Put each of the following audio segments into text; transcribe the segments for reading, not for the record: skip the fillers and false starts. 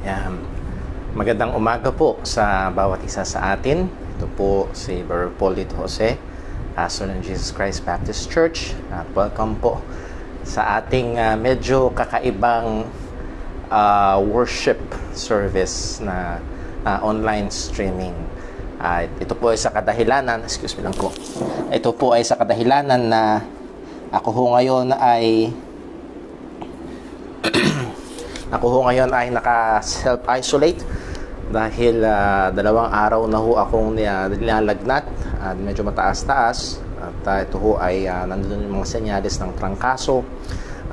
Yan. Magandang umaga po sa bawat isa sa atin. Ito po si Brother Paulit Jose, pastor ng Jesus Christ Baptist Church. At welcome po sa ating medyo kakaibang worship service na online streaming. Ito po ay sa kadahilanan, excuse me lang po. Ito po ay sa kadahilanan na ako ho ngayon ay naka-self-isolate dahil 2 araw na ho akong nilalagnat at medyo mataas-taas at ito ho ay nandun yung mga senyales ng trangkaso,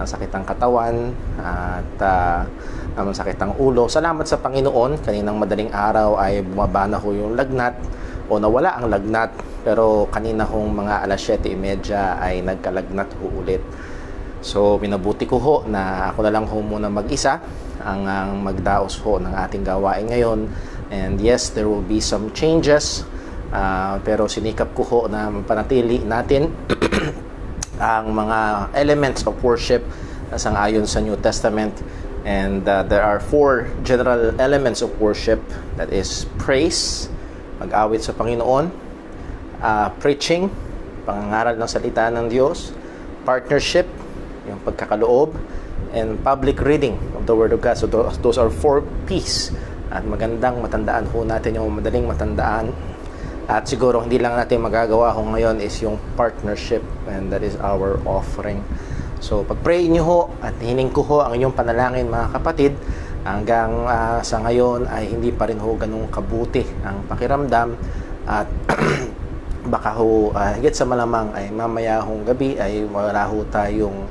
sakit ng katawan at sakit ng ulo. Salamat sa Panginoon, kaninang madaling araw ay bumaba na ho yung lagnat o nawala ang lagnat, pero kanina hong mga alas 7:30 ay nagkalagnat ho ulit. So, minabuti ko ho na ako na lang ho muna mag-isa ang magdaos ho ng ating gawain ngayon. And yes, there will be some changes. Pero sinikap ko ho na panatili natin ang mga elements of worship na sangayon sa New Testament. And there are 4 general elements of worship. That is praise, mag-awit sa Panginoon, preaching, pangangaral ng salita ng Diyos, partnership, yung pagkakaloob, and public reading of the Word of God. So those are 4 P's. At magandang matandaan ho natin, yung madaling matandaan. At siguro hindi lang natin magagawa ho ngayon is yung partnership, and that is our offering. So pag-pray nyo ho at hining ko ho ang inyong panalangin, mga kapatid. Hanggang sa ngayon ay hindi pa rin ho ganung kabuti ang pakiramdam. At baka ho higit sa malamang ay mamaya hong gabi ay wala ho tayong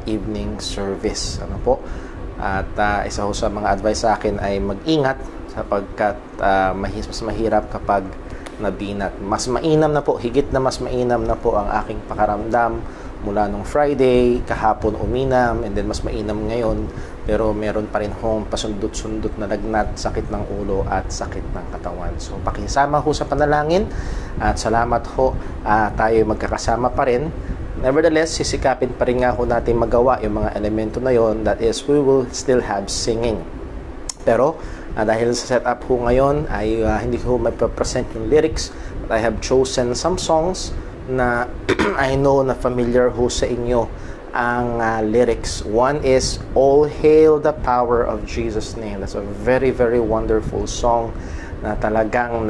evening service. Ano po? At isa ho sa mga advice sa akin ay mag-ingat sapagkat mas mahirap kapag nabinat. Mas mainam na po, higit na mas mainam na po ang aking pakaramdam mula nung Friday, kahapon uminam, and then mas mainam ngayon, pero meron pa rin hong pasundot-sundot na lagnat, sakit ng ulo at sakit ng katawan. So pakisama ho sa panalangin at salamat ho, tayo magkakasama pa rin. Nevertheless, sisikapin pa rin nga ho natin magawa yung mga elemento na yon, that is, we will still have singing. Pero dahil sa setup ho ngayon ay hindi ko may present yung lyrics, but I have chosen some songs na I know na familiar ho sa inyo ang lyrics. One is All Hail the Power of Jesus' Name. That's a very, very wonderful song na talagang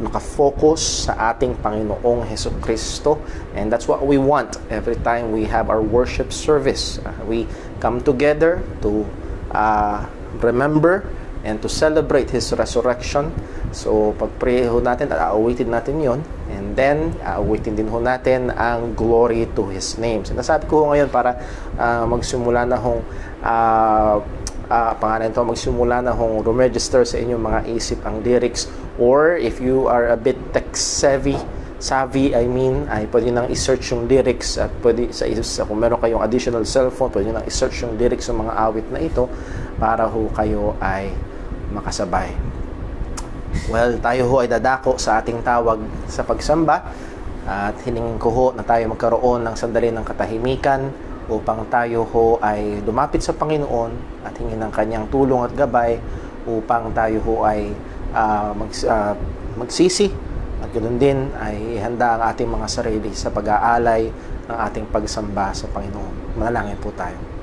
nakafocus sa ating Panginoong Hesukristo, and that's what we want every time we have our worship service. We come together to remember and to celebrate His resurrection. So pag-pray ho natin at aawitin natin yon, and then aawitin din ho natin ang glory to His name. Sinasabi ko ngayon para magsimula na hong magsimula na hong register sa inyong mga isip ang lyrics, or if you are a bit tech savvy, ay pwede nang i-search yung lyrics, at pwede kung meron kayong additional cellphone, pwede nang i-search yung lyrics ng mga awit na ito para ho kayo ay makasabay. Well, tayo ho ay dadako sa ating tawag sa pagsamba, at hiningin ko ho na tayo magkaroon ng sandali ng katahimikan upang tayo ho ay lumapit sa Panginoon at hingin ng kanyang tulong at gabay upang tayo ho ay magsisi, at ganoon din ay ihanda ang ating mga sarili sa pag-aalay ng ating pagsamba sa Panginoon. Manalangin po tayo.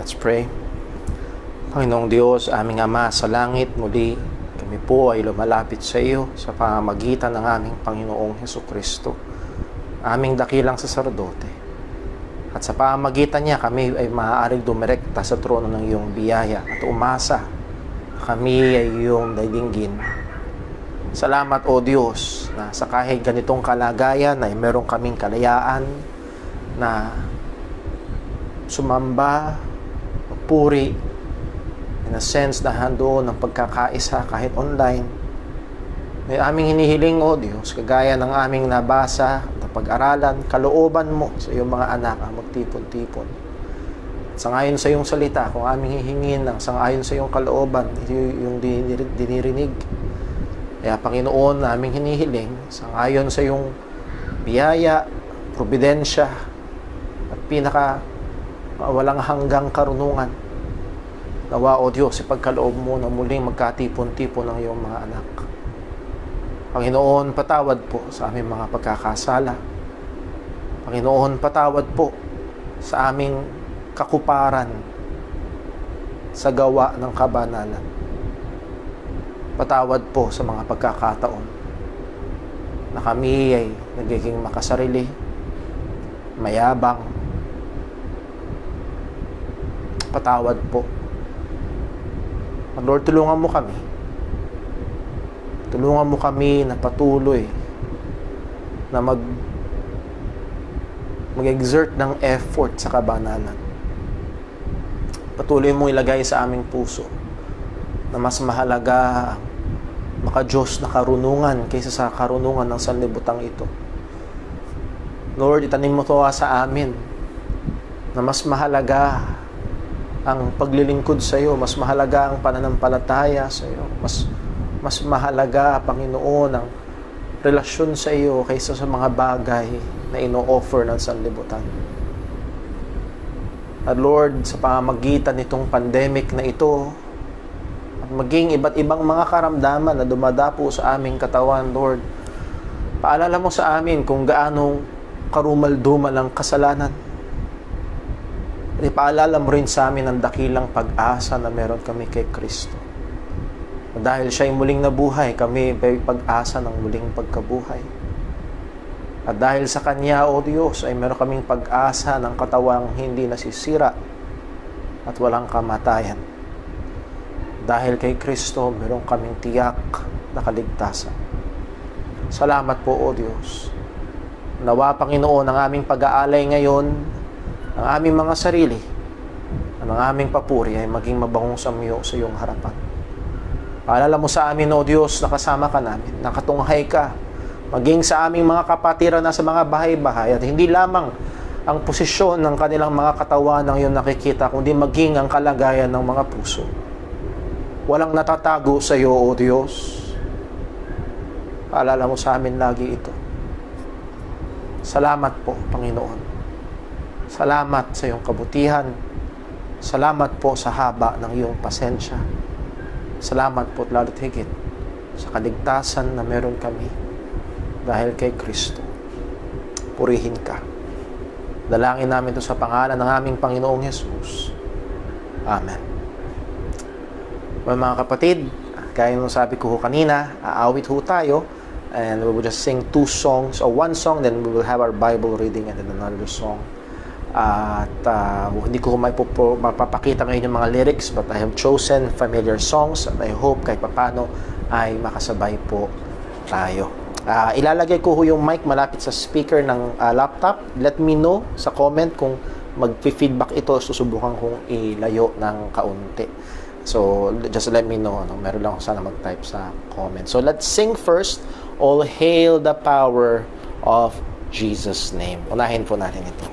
Let's pray. Panginoong Diyos, aming Ama sa langit, muli Kami po ay lumalapit sa iyo sa pamamagitan ng aming Panginoong Hesukristo, aming dakilang saserdote. At sa pamamagitan niya, kami ay maaaring dumirekta sa trono ng iyong biyaya at umasa. Kami ay iyong daigingin. Salamat, O Diyos, na sa kahit ganitong kalagayan ay meron kaming kalayaan na sumamba, magpuri, in a sense na handoon ng pagkakaisa kahit online. May aming hinihiling, O Diyos, kagaya ng aming nabasa na pag-aralan, kalooban mo sa iyong mga anak ang magtipon-tipon. Sangayon sa iyong salita, kung aming hihingin ng sangayon sa iyong kalooban, yung dinirinig. Kaya Panginoon, aming hinihiling, sangayon sa iyong biyaya, probidensya, at walang hanggang karunungan. Nawa, O Diyos, ipagkaloob mo na muling magkatipon-tipon ng iyong mga anak. Panginoon, patawad po sa aming mga pagkakasala. Panginoon, patawad po sa aming kakuparan sa gawa ng kabanalan. Patawad po sa mga pagkakataon na kami ay nagiging makasarili, mayabang. Patawad po. Lord, tulungan mo kami. Tulungan mo kami na patuloy na mag-exert ng effort sa kabanalan. Patuloy mo ilagay sa aming puso na mas mahalaga ang maka-Diyos na karunungan kaysa sa karunungan ng sanlibutan ito. Lord, itanim mo to sa amin na mas mahalaga ang paglilingkod sa iyo, mas mahalaga ang pananampalataya sa iyo, mas mahalaga, Panginoon, ang relasyon sa iyo kaysa sa mga bagay na ino-offer ng sanlibutan. At Lord, sa pamamagitan nitong pandemic na ito, at maging iba't ibang mga karamdaman na dumadapo sa aming katawan, Lord, paalala mo sa amin kung gaano karumal-dumal ang kasalanan. At ipaalala mo rin sa amin ang dakilang pag-asa na meron kami kay Kristo. Dahil siya ay muling nabuhay, kami may pag-asa ng muling pagkabuhay. At dahil sa Kanya, O Diyos, ay meron kaming pag-asa ng katawang hindi nasisira at walang kamatayan. Dahil kay Kristo, meron kaming tiyak na kaligtasan. Salamat po, O Diyos. Nawa, Panginoon, ang aming pag-aalay ngayon, ang aming mga sarili, ang aming papuri ay maging mabangong sa iyong harapan. Paalala mo sa amin, O Diyos, na kasama ka namin, nakatunghay ka, maging sa aming mga kapatiran na sa mga bahay-bahay, at hindi lamang ang posisyon ng kanilang mga katawan ang iyong nakikita, kundi maging ang kalagayan ng mga puso. Walang natatago sa iyo, O Diyos. Paalala mo sa amin lagi ito. Salamat po, Panginoon. Salamat sa iyong kabutihan. Salamat po sa haba ng iyong pasensya. Salamat po at lalo't higit sa kaligtasan na meron kami dahil kay Kristo. Purihin ka. Dalangin namin ito sa pangalan ng aming Panginoong Jesus. Amen. Mga kapatid, gaya nung sabi ko kanina, aawit ho tayo, and we will just sing two songs, or one song, then we will have our Bible reading and then another song. At hindi ko mapapakita ngayon yung mga lyrics, but I have chosen familiar songs, and I hope kahit papano ay makasabay po tayo. Ilalagay ko yung mic malapit sa speaker ng laptop. Let me know sa comment kung mag-feedback ito. Susubukan kong ilayo ng kaunti. So, just let me know. Meron lang sana mag-type sa comment. So, let's sing first, All Hail the Power of Jesus' Name. Unahin po natin ito.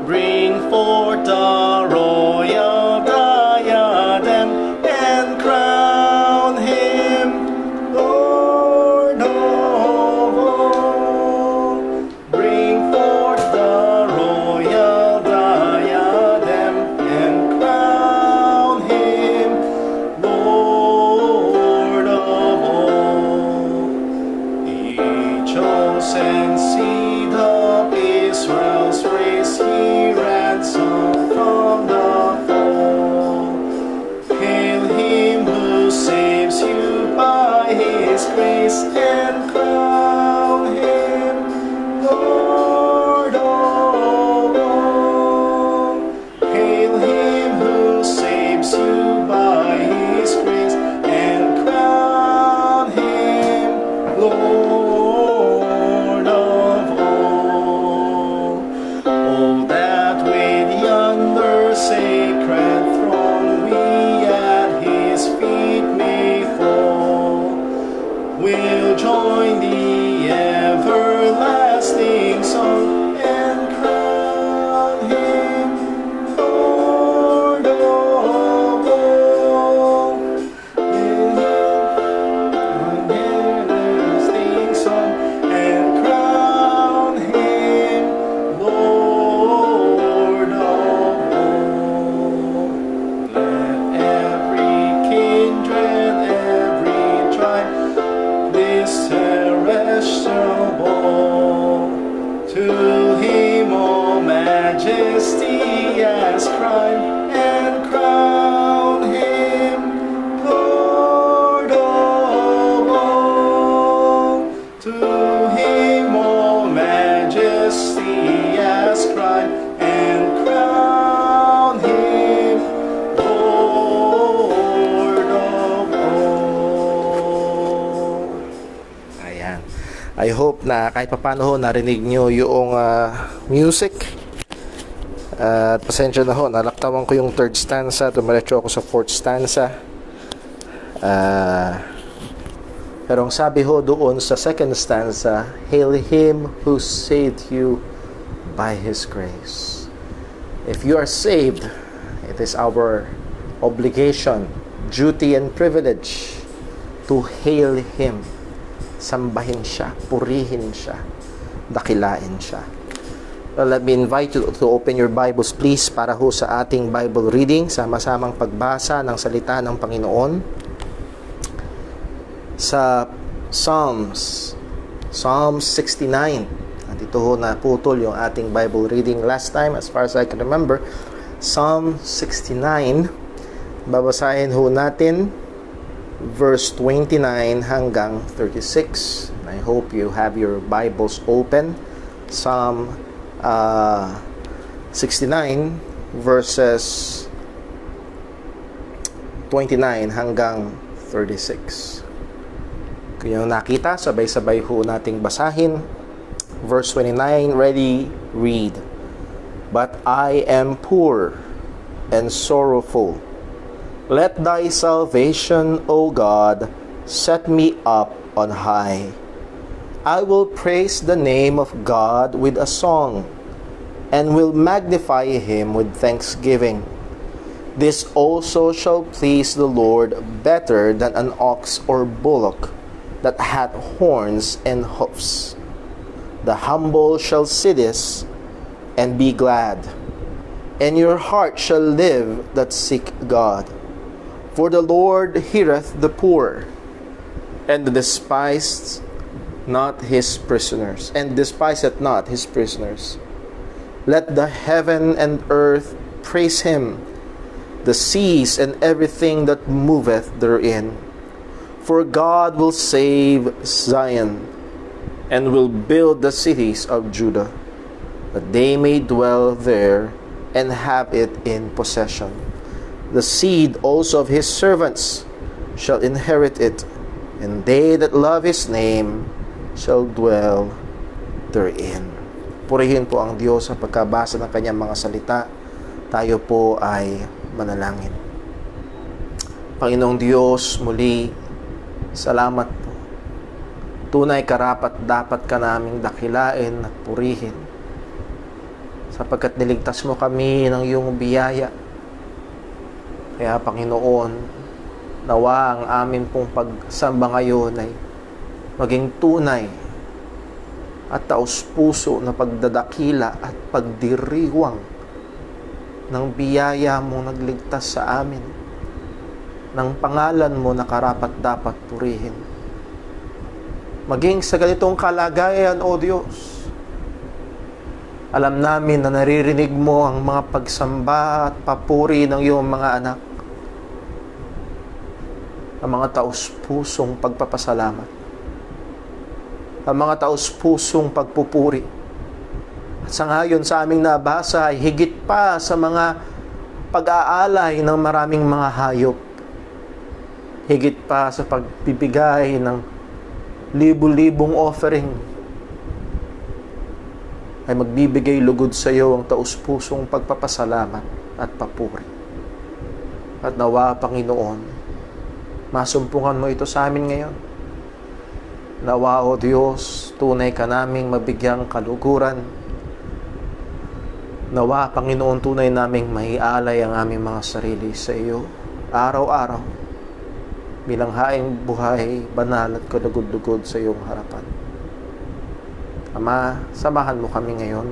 Bring I hope na kahit papaano ho narinig nyo yung music. At pasensya na ho, nalaktawan ko yung third stanza, tumiretso ako sa fourth stanza. Pero ang sabi ho doon sa second stanza, Hail Him who saved you by His grace. If you are saved, it is our obligation, duty, and privilege to hail Him. Sambahin siya, purihin siya, dakilain siya. Well, let me invite you to open your Bibles please para ho sa ating Bible reading, sama-samang pagbasa ng salita ng Panginoon sa Psalm 69. At ito ho naputol yung ating Bible reading last time as far as I can remember. Psalm 69, babasahin ho natin verse 29 hanggang 36. I hope you have your Bibles open. Psalm 69 verses 29 hanggang 36. Kung yung nakita, sabay-sabay ho nating basahin. Verse 29, ready, read. But I am poor and sorrowful. Let thy salvation, O God, set me up on high. I will praise the name of God with a song, and will magnify him with thanksgiving. This also shall please the Lord better than an ox or bullock that hath horns and hoofs. The humble shall see this and be glad, and your heart shall live that seek God. For the Lord heareth the poor, and despiseth not his prisoners, Let the heaven and earth praise him, the seas and everything that moveth therein. For God will save Zion, and will build the cities of Judah, that they may dwell there and have it in possession. The seed also of his servants shall inherit it, and they that love his name shall dwell therein. Purihin po ang Diyos sa pagkabasa ng kanyang mga salita. Tayo po ay manalangin. Panginoong Diyos, muli, salamat po. Tunay karapat dapat ka naming dakilain at purihin, sapagkat niligtas mo kami ng iyong biyaya. Kaya Panginoon, nawa ang amin pong pagsamba ngayon ay maging tunay at taos-puso na pagdadakila at pagdiriwang ng biyaya mong nagligtas sa amin, ng pangalan mo na karapat dapat purihin. Maging sa ganitong kalagayan, O Diyos, alam namin na naririnig mo ang mga pagsamba at papuri ng iyong mga anak, ang mga taos-pusong pagpapasalamat, ang mga taos-pusong pagpupuri. At sa ngayon sa aming nabasa ay higit pa sa mga pag-aalay ng maraming mga hayop, higit pa sa pagbibigay ng libu-libong offering, ay magbibigay lugod sa iyo ang taos-pusong pagpapasalamat at papuri. At nawa, Panginoon, masumpungan mo ito sa amin ngayon. Nawa, O Diyos, tunay ka naming mabigyang kaluguran. Nawa, Panginoon, tunay naming maialay ang aming mga sarili sa iyo araw-araw bilang haing buhay, banal at kalugod-lugod sa iyong harapan. Ama, samahan mo kami ngayon.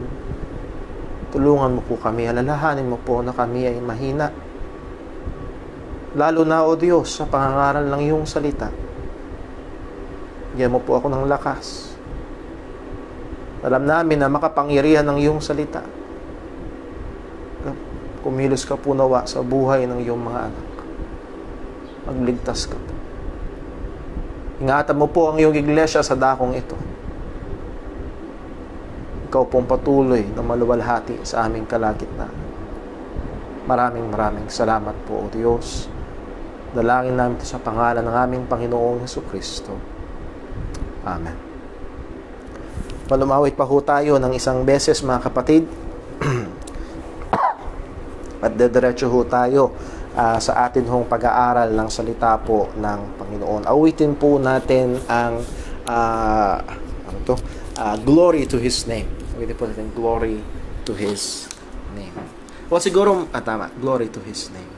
Tulungan mo po kami, alalahanin mo po na kami ay mahina. Lalo na, O Diyos, sa pangangaral ng iyong salita. Bigyan mo po ako ng lakas. Alam namin na makapangyarihan ng iyong salita. Kumilos ka po nawa sa buhay ng iyong mga anak. Magligtas ka po. Ingatan mo po ang iyong iglesia sa dakong ito. Ikaw pong patuloy na maluwalhati sa aming kalagitnaan. Maraming salamat po, O Diyos. Dalangin namin ito sa pangalan ng aming Panginoong Hesukristo. Amen. Malumawit pa ho tayo ng isang beses mga kapatid. At dediretso ho tayo sa atin hong pag-aaral ng salita po ng Panginoon. Awitin po natin ang glory to His name. Awitin po natin glory to His name. O siguro, tama, glory to His name.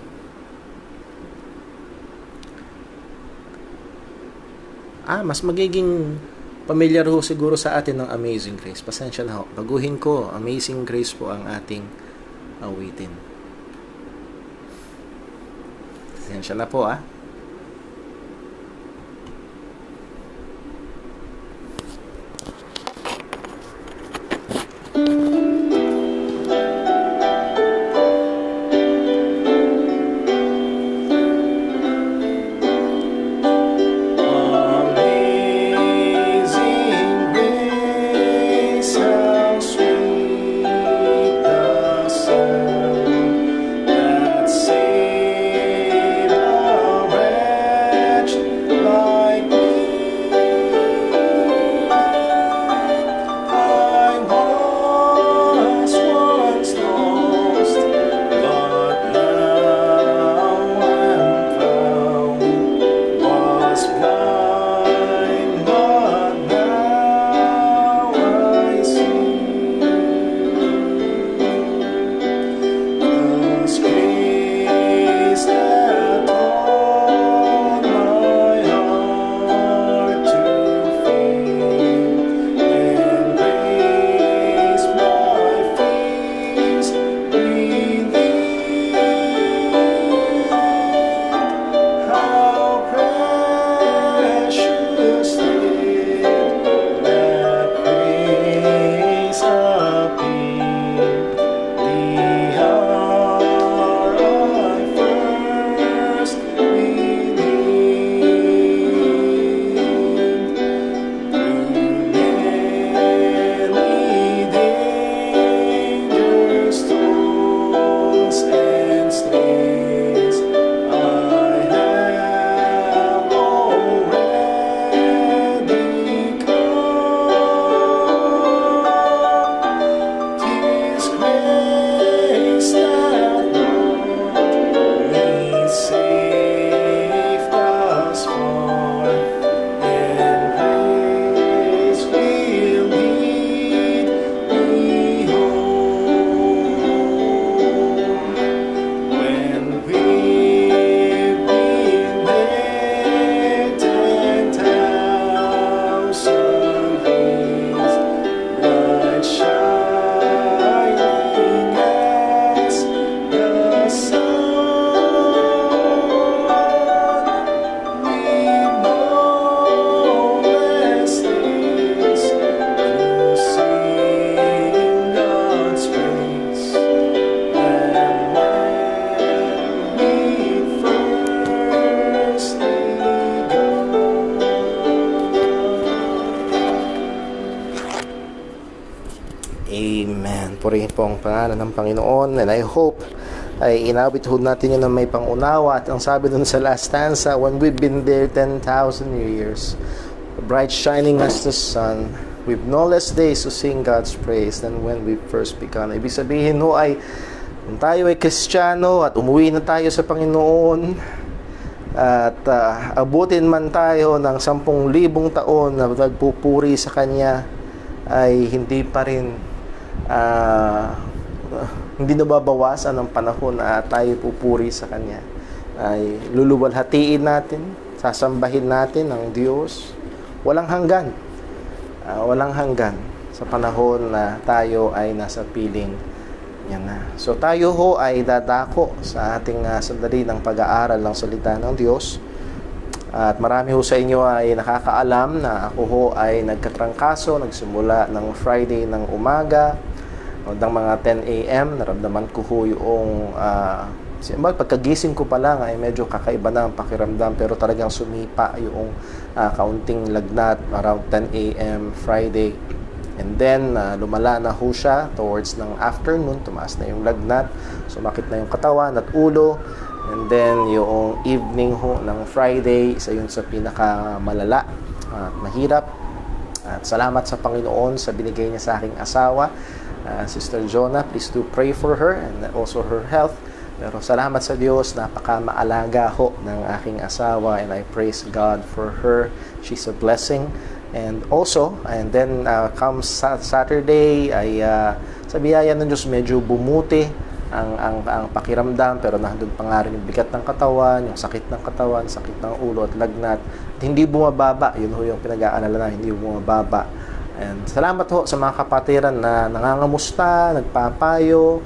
Mas magiging familiar ho siguro sa atin ng Amazing Grace. Pasensya na ho. Baguhin ko, Amazing Grace po ang ating awitin. Pasensya na po Amen. Purihin po ang pangalan ng Panginoon, and I hope ay inabit ho natin yun na may pangunawa. At ang sabi dun sa last stanza, when we've been there 10,000 years, bright shining as the sun, we've no less days to sing God's praise than when we first began. Ibig sabihin ho ay kung tayo ay Kristiyano at umuwi na tayo sa Panginoon at abutin man tayo ng 10,000 taon na nagpupuri sa Kanya, ay hindi pa rin hindi nababawasan ang panahon na tayo pupuri sa Kanya. Ay luluwalhatiin natin, sasambahin natin ang Diyos walang hanggan, walang hanggan sa panahon na tayo ay nasa piling niya na. So tayo ho ay dadako sa ating sandali ng pag-aaral ng salita ng Diyos. At marami ho sa inyo ay nakakaalam na ako ho ay nagkatrangkaso, nagsimula ng Friday ng umaga, ng mga 10 a.m. Naramdaman ko ho yung pagkagising ko pa lang ay medyo kakaiba na ang pakiramdam, pero talagang sumipa yung kaunting lagnat around 10 a.m. Friday. And then lumala na ho siya towards ng afternoon, tumaas na yung lagnat, sumakit na yung katawan at ulo. And then, yung evening ho ng Friday, isa yun sa pinakamalala at mahirap. At salamat sa Panginoon sa binigay niya sa aking asawa, Sister Jonah. Please do pray for her and also her health. Pero salamat sa Diyos, napaka-maalaga ho ng aking asawa, and I praise God for her. She's a blessing. And also, and then come Saturday, ay sa biyaya ng Diyos medyo bumuti ang pakiramdam, pero nandun pa nga rin yung bigat ng katawan, yung sakit ng katawan, sakit ng ulo at lagnat. At hindi bumababa, yun ho yung pinag-aalala na, hindi bumababa. And salamat ho sa mga kapatiran na nangangamusta, nagpapayo,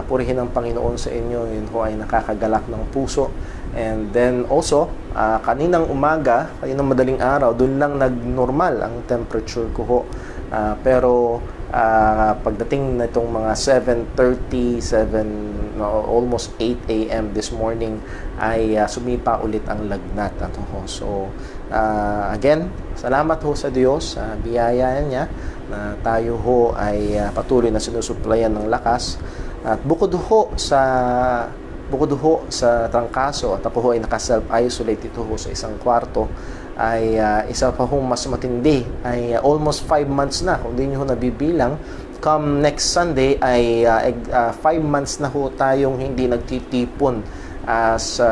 purihin ang Panginoon sa inyo, yun ho ay nakakagalak ng puso. And then also, kaninang umaga, kaninang madaling araw, doon lang nag-normal ang temperature ko ho. Pero pagdating na itong mga 7:30, almost 8 a.m. this morning, ay sumipa ulit ang lagnat. So, again, salamat ho sa Diyos, sa biyaya niya, na tayo ho ay patuloy na sinusuplayan ng lakas. At bukod ho sa trangkaso, at ako ho ay naka-self-isolate ito ho sa isang kwarto, ay isa pa hong mas matindi, ay almost 5 months na, kung di nyo nabibilang, come next Sunday ay 5 months na ho tayong hindi nagtitipon sa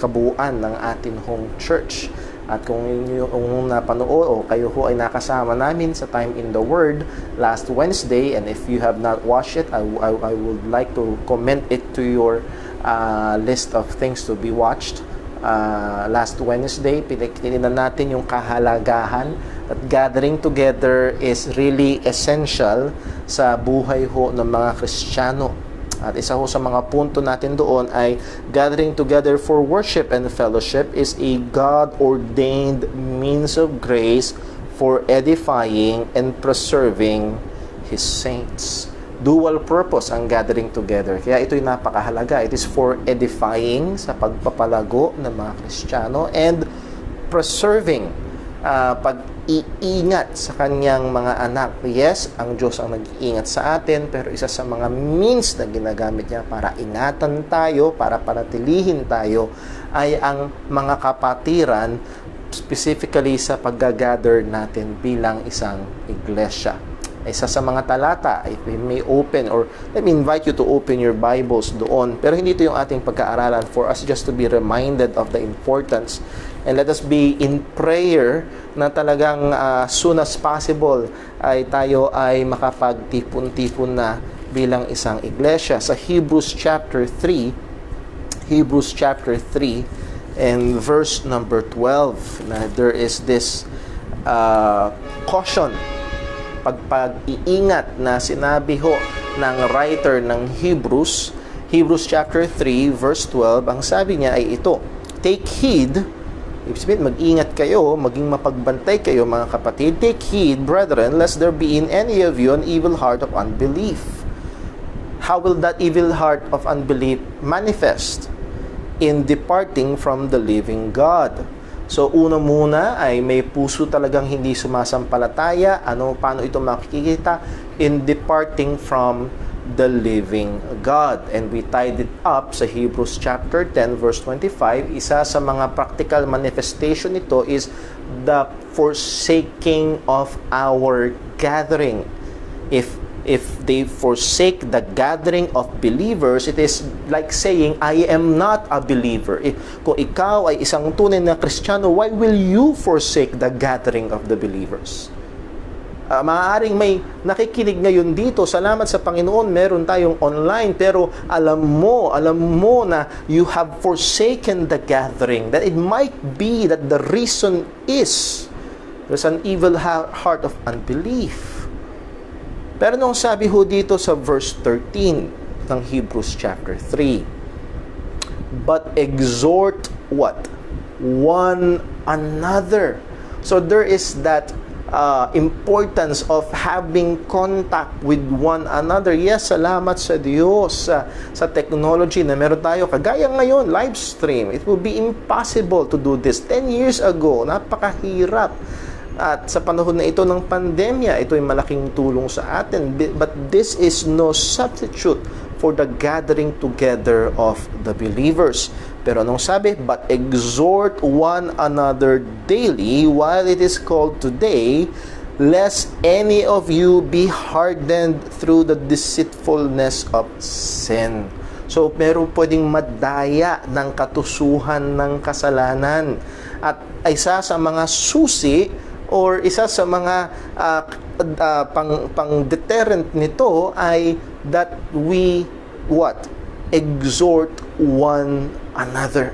kabuuan ng atin hong church. At kung yung napanood o kayo ho ay nakasama namin sa Time in the Word last Wednesday, and if you have not watched it, I would like to comment it to your list of things to be watched. Last Wednesday, pinagtininan natin yung kahalagahan that gathering together is really essential sa buhay ho ng mga Kristiyano. At isa ho sa mga punto natin doon ay gathering together for worship and fellowship is a God-ordained means of grace for edifying and preserving His saints. Dual purpose ang gathering together. Kaya ito'y napakahalaga. It is for edifying, sa pagpapalago ng mga Kristiyano, and preserving, pag-iingat sa kanyang mga anak. Yes, ang Diyos ang nag-iingat sa atin, pero isa sa mga means na ginagamit niya para ingatan tayo, para panatilihin tayo, ay ang mga kapatiran, specifically sa pag-gather natin bilang isang iglesia. Isa sa mga talata, if we may open, or let me invite you to open your Bibles doon. Pero hindi ito yung ating pagkaaralan, for us just to be reminded of the importance. And let us be in prayer na talagang soon as possible ay tayo ay makapagtipon-tipon na bilang isang iglesia. Sa Hebrews chapter 3 and verse number 12, na there is this caution, pag-iingat na sinabi ho ng writer ng Hebrews chapter 3 verse 12. Ang sabi niya ay ito: take heed, ibig sabihin mag-ingat kayo, maging mapagbantay kayo mga kapatid. Take heed, brethren, lest there be in any of you an evil heart of unbelief. How will that evil heart of unbelief manifest? In departing from the living God. So, una muna ay may puso talagang hindi sumasampalataya. Paano ito makikita? In departing from the living God. And we tied it up sa Hebrews chapter 10 verse 25. Isa sa mga practical manifestation nito is the forsaking of our gathering. If they forsake the gathering of believers, it is like saying, I am not a believer. Kung ikaw ay isang tunay na Kristiyano, why will you forsake the gathering of the believers? Maaaring may nakikinig ngayon dito, salamat sa Panginoon, meron tayong online, pero alam mo na you have forsaken the gathering, that it might be that the reason is there's an evil heart of unbelief. Pero nung sabi ho dito sa verse 13 ng Hebrews chapter 3, but exhort what? One another. So there is that importance of having contact with one another. Yes, salamat sa Diyos sa technology na meron tayo. Kagaya ngayon, live stream. It would be impossible to do this 10 years ago. Napakahirap. At sa panahon na ito ng pandemya, ito ay malaking tulong sa atin. But this is no substitute for the gathering together of the believers. Pero anong sabi? But exhort one another daily while it is called today, lest any of you be hardened through the deceitfulness of sin. So, meron pwedeng madaya ng katusuhan ng kasalanan. At isa sa mga susi or isa sa mga pang-deterrent nito ay that we, what? Exhort one another.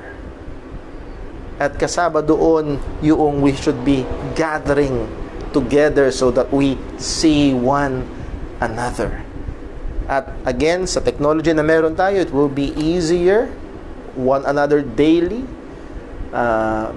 At kasama doon yung we should be gathering together so that we see one another. At again, sa technology na meron tayo, it will be easier, one another daily.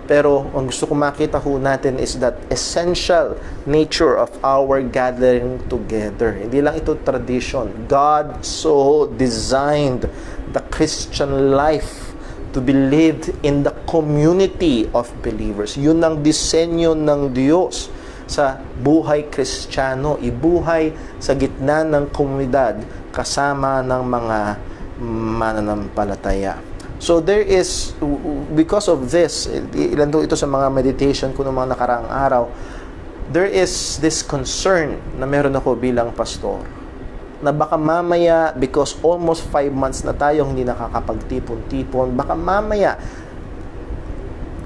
Pero ang gusto ko makita ho natin is that essential nature of our gathering together. Hindi lang ito tradition. God so designed the Christian life to be lived in the community of believers. Yun ang disenyo ng Diyos sa buhay Kristiyano, ibuhay sa gitna ng komunidad kasama ng mga mananampalataya. So there is, because of this, ilan ito sa mga meditation ko ng mga nakaraang araw, there is this concern na meron ako bilang pastor, na baka mamaya, because almost 5 months na tayong hindi nakakapagtipon-tipon, baka mamaya,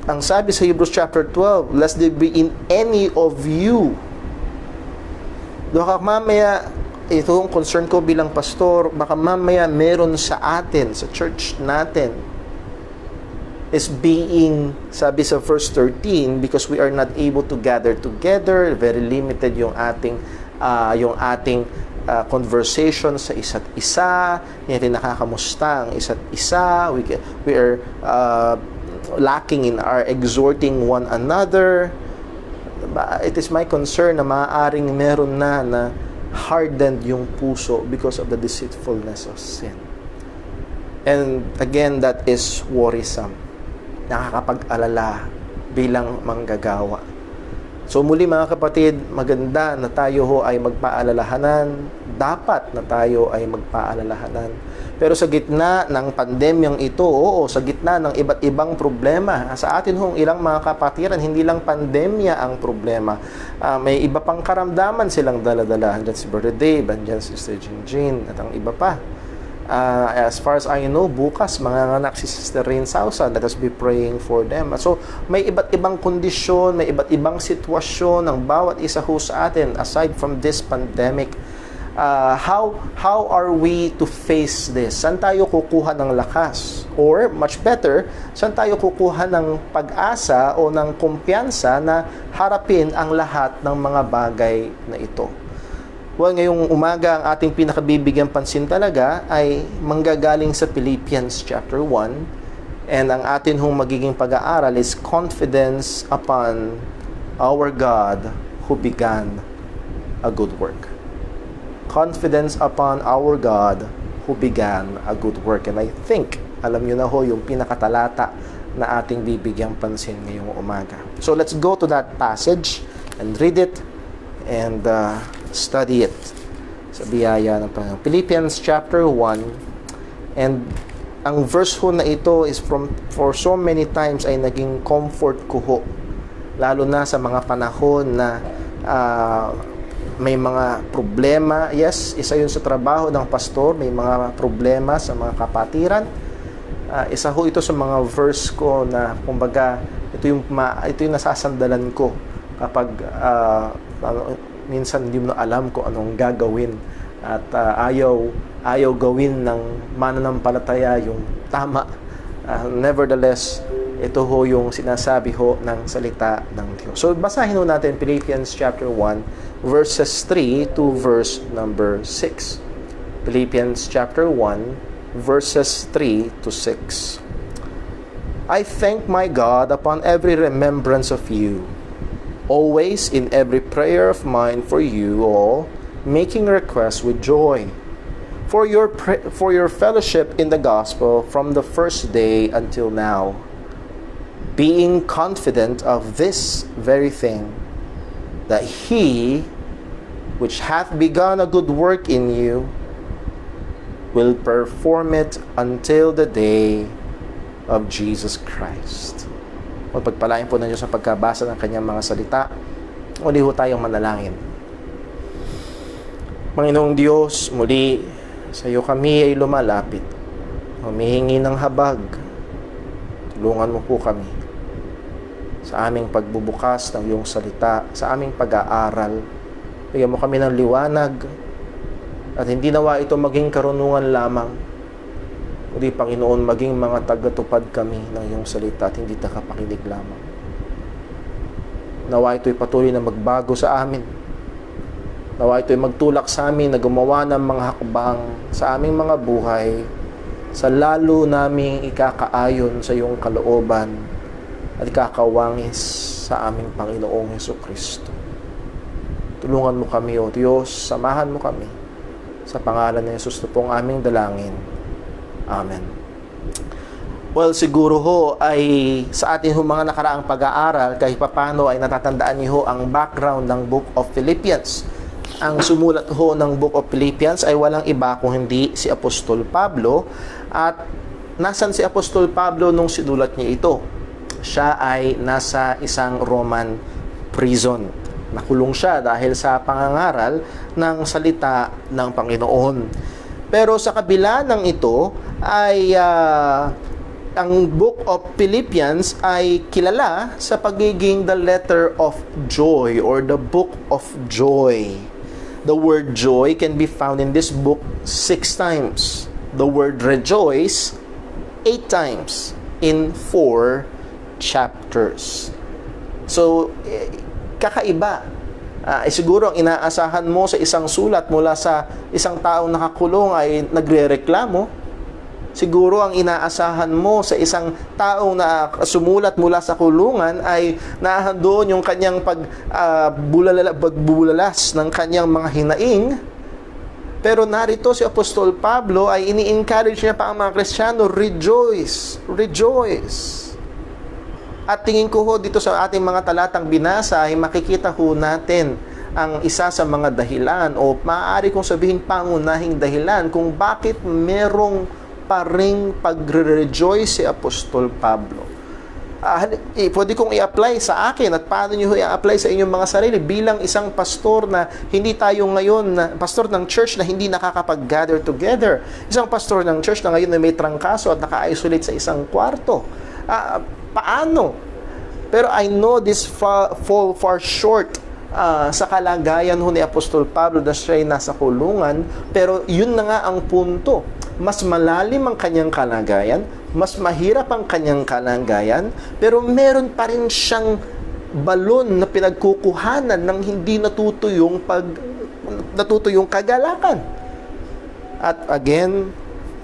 ang sabi sa Hebrews chapter 12, lest there be in any of you. Baka mamaya, ito ang concern ko bilang pastor, baka mamaya meron sa atin, sa church natin, is being, sabi sa verse 13, because we are not able to gather together, very limited yung ating conversation sa isa't isa, hindi nakakamusta ang isa't isa, we are lacking in our exhorting one another. It is my concern na maaaring meron na hardened yung puso because of the deceitfulness of sin. And again, that is worrisome. Nakakapag-alala bilang manggagawa. So muli mga kapatid, maganda na tayo ho ay magpaalalahanan. Dapat na tayo ay magpaalalahanan. Pero sa gitna ng pandemyang ito, sa gitna ng iba't ibang problema, sa atin hong ilang mga kapatiran, hindi lang pandemya ang problema. May iba pang karamdaman silang dala-dala. Andyan si Brother Dave, andyan si Sister Jean, at ang iba pa. As far as I know, bukas manganganak si Sister Rain Sausa. Let us be praying for them. So, may iba't ibang kondisyon, may iba't ibang sitwasyon ng bawat isa ho sa atin aside from this pandemic. How are we to face this? Saan tayo kukuha ng lakas? Or, much better, saan tayo kukuha ng pag-asa o ng kumpiyansa na harapin ang lahat ng mga bagay na ito? Well, ngayong umaga, ang ating pinakabibigyan pansin talaga ay manggagaling sa Philippians chapter 1. And ang atin hong magiging pag-aaral is confidence upon our God who began a good work. Confidence upon our God who began a good work. And I think, alam nyo na ho, yung pinakatalata na ating bibigyang pansin ngayong umaga. So let's go to that passage and read it and study it sa biyaya ng Panginoon. Philippians chapter 1, and ang verse ho na ito is for so many times ay naging comfort ko ho, lalo na sa mga panahon na may mga problema. Yes, isa yun sa trabaho ng pastor, may mga problema sa mga kapatiran. Isa ho ito sa mga verse ko na kumbaga ito yung nasasandalan ko kapag minsan hindi mo na alam kung anong gagawin at ayaw gawin ng mananampalataya yung tama. Nevertheless, ito ho yung sinasabi ho ng salita ng Diyos. So basahin ho natin Philippians chapter 1 verses 3 to verse number 6. Philippians chapter 1 verses 3 to 6. I thank my God upon every remembrance of you, always in every prayer of mine for you all, making requests with joy, for your fellowship in the gospel from the first day until now, being confident of this very thing, that he which hath begun a good work in you will perform it until the day of Jesus Christ. O pagpalain po ng Diyos sa pagkabasa ng kanyang mga salita. Muli ho tayong manalangin. Panginoong Diyos, muli sa iyo kami ay lumalapit. Humihingi ng habag. Tulungan mo po kami sa aming pagbubukas ng iyong salita, sa aming pag-aaral. Bigyan mo kami ng liwanag at hindi nawa ito maging karunungan lamang. Kundi Panginoon, maging mga tagatupad kami ng iyong salita at hindi takapakinig lamang. Nawa ito'y patuloy na magbago sa amin. Nawa ito'y magtulak sa amin na gumawa ng mga hakbang sa aming mga buhay sa lalo naming ikakaayon sa iyong kalooban at ikakawangis sa aming Panginoong Hesukristo. Tulungan mo kami, O Diyos, samahan mo kami. Sa pangalan ni Jesus na pong aming dalangin. Amen. Well, siguro ho ay sa atin ho mga nakaraang pag-aaral, kahit papano ay natatandaan niyo ho ang background ng Book of Philippians. Ang sumulat ho ng Book of Philippians ay walang iba kung hindi si Apostol Pablo. At nasan si Apostol Pablo nung sinulat niya ito? Siya ay nasa isang Roman prison. Nakulong siya dahil sa pangangaral ng salita ng Panginoon. Pero sa kabila ng ito ay ang Book of Philippians ay kilala sa pagiging the letter of joy or the book of joy. The word joy can be found in this book 6 times. The word rejoice 8 times in 4 chapters. So, kakaiba. Siguro ang inaasahan mo sa isang sulat mula sa isang taong nakakulong ay nagrereklamo. Siguro ang inaasahan mo sa isang taong na sumulat mula sa kulungan ay naahandoon yung kanyang pagbubulalas ng kanyang mga hinaing. Pero narito si Apostol Pablo ay ini-encourage niya pa ang mga Kristiyano, rejoice, rejoice. At tingin ko ho dito sa ating mga talatang binasa ay makikita ho natin ang isa sa mga dahilan o maaari kong sabihin pangunahing dahilan kung bakit merong paring pagre-rejoice si Apostol Pablo. Pwede kong i-apply sa akin at paano nyo i-apply sa inyong mga sarili bilang isang pastor na hindi tayo ngayon, pastor ng church na hindi nakakapag-gather together. Isang pastor ng church na ngayon na may trangkaso at naka-isolate sa isang kwarto. Paano? Pero I know this fall far short sa kalagayan ho ni Apostol Pablo na siya ay nasa kulungan, pero yun na nga ang punto. Mas malalim ang kanyang kalagayan, mas mahirap ang kanyang kalagayan, pero meron pa rin siyang balon na pinagkukuhanan ng hindi natutuyong kagalakan. At again,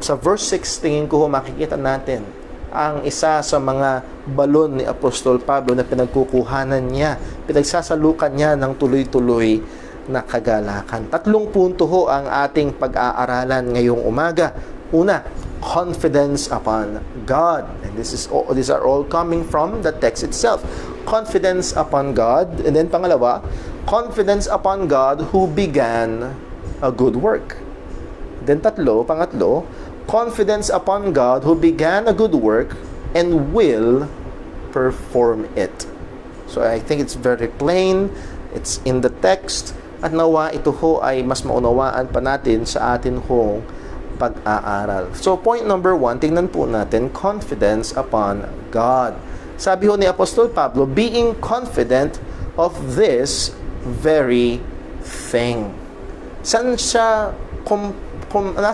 sa verse 6, tingin ko makikita natin ang isa sa mga balon ni Apostol Pablo na pinagkukuhanan niya, pinagsasalukan niya ng tuloy-tuloy na kagalakan. 3 punto ho ang ating pag-aaralan ngayong umaga. Una, confidence upon God. And these are all coming from the text itself. Confidence upon God. And then pangalawa, confidence upon God who began a good work. Then pangatlo, confidence upon God who began a good work and will perform it. So I think it's very plain. It's in the text. At nawa ito ho ay mas maunawaan pa natin sa atin hong pag-aaral. So point number 1, tingnan po natin, confidence upon God. Sabi ho ni Apostol Pablo, being confident of this very thing. Saan siya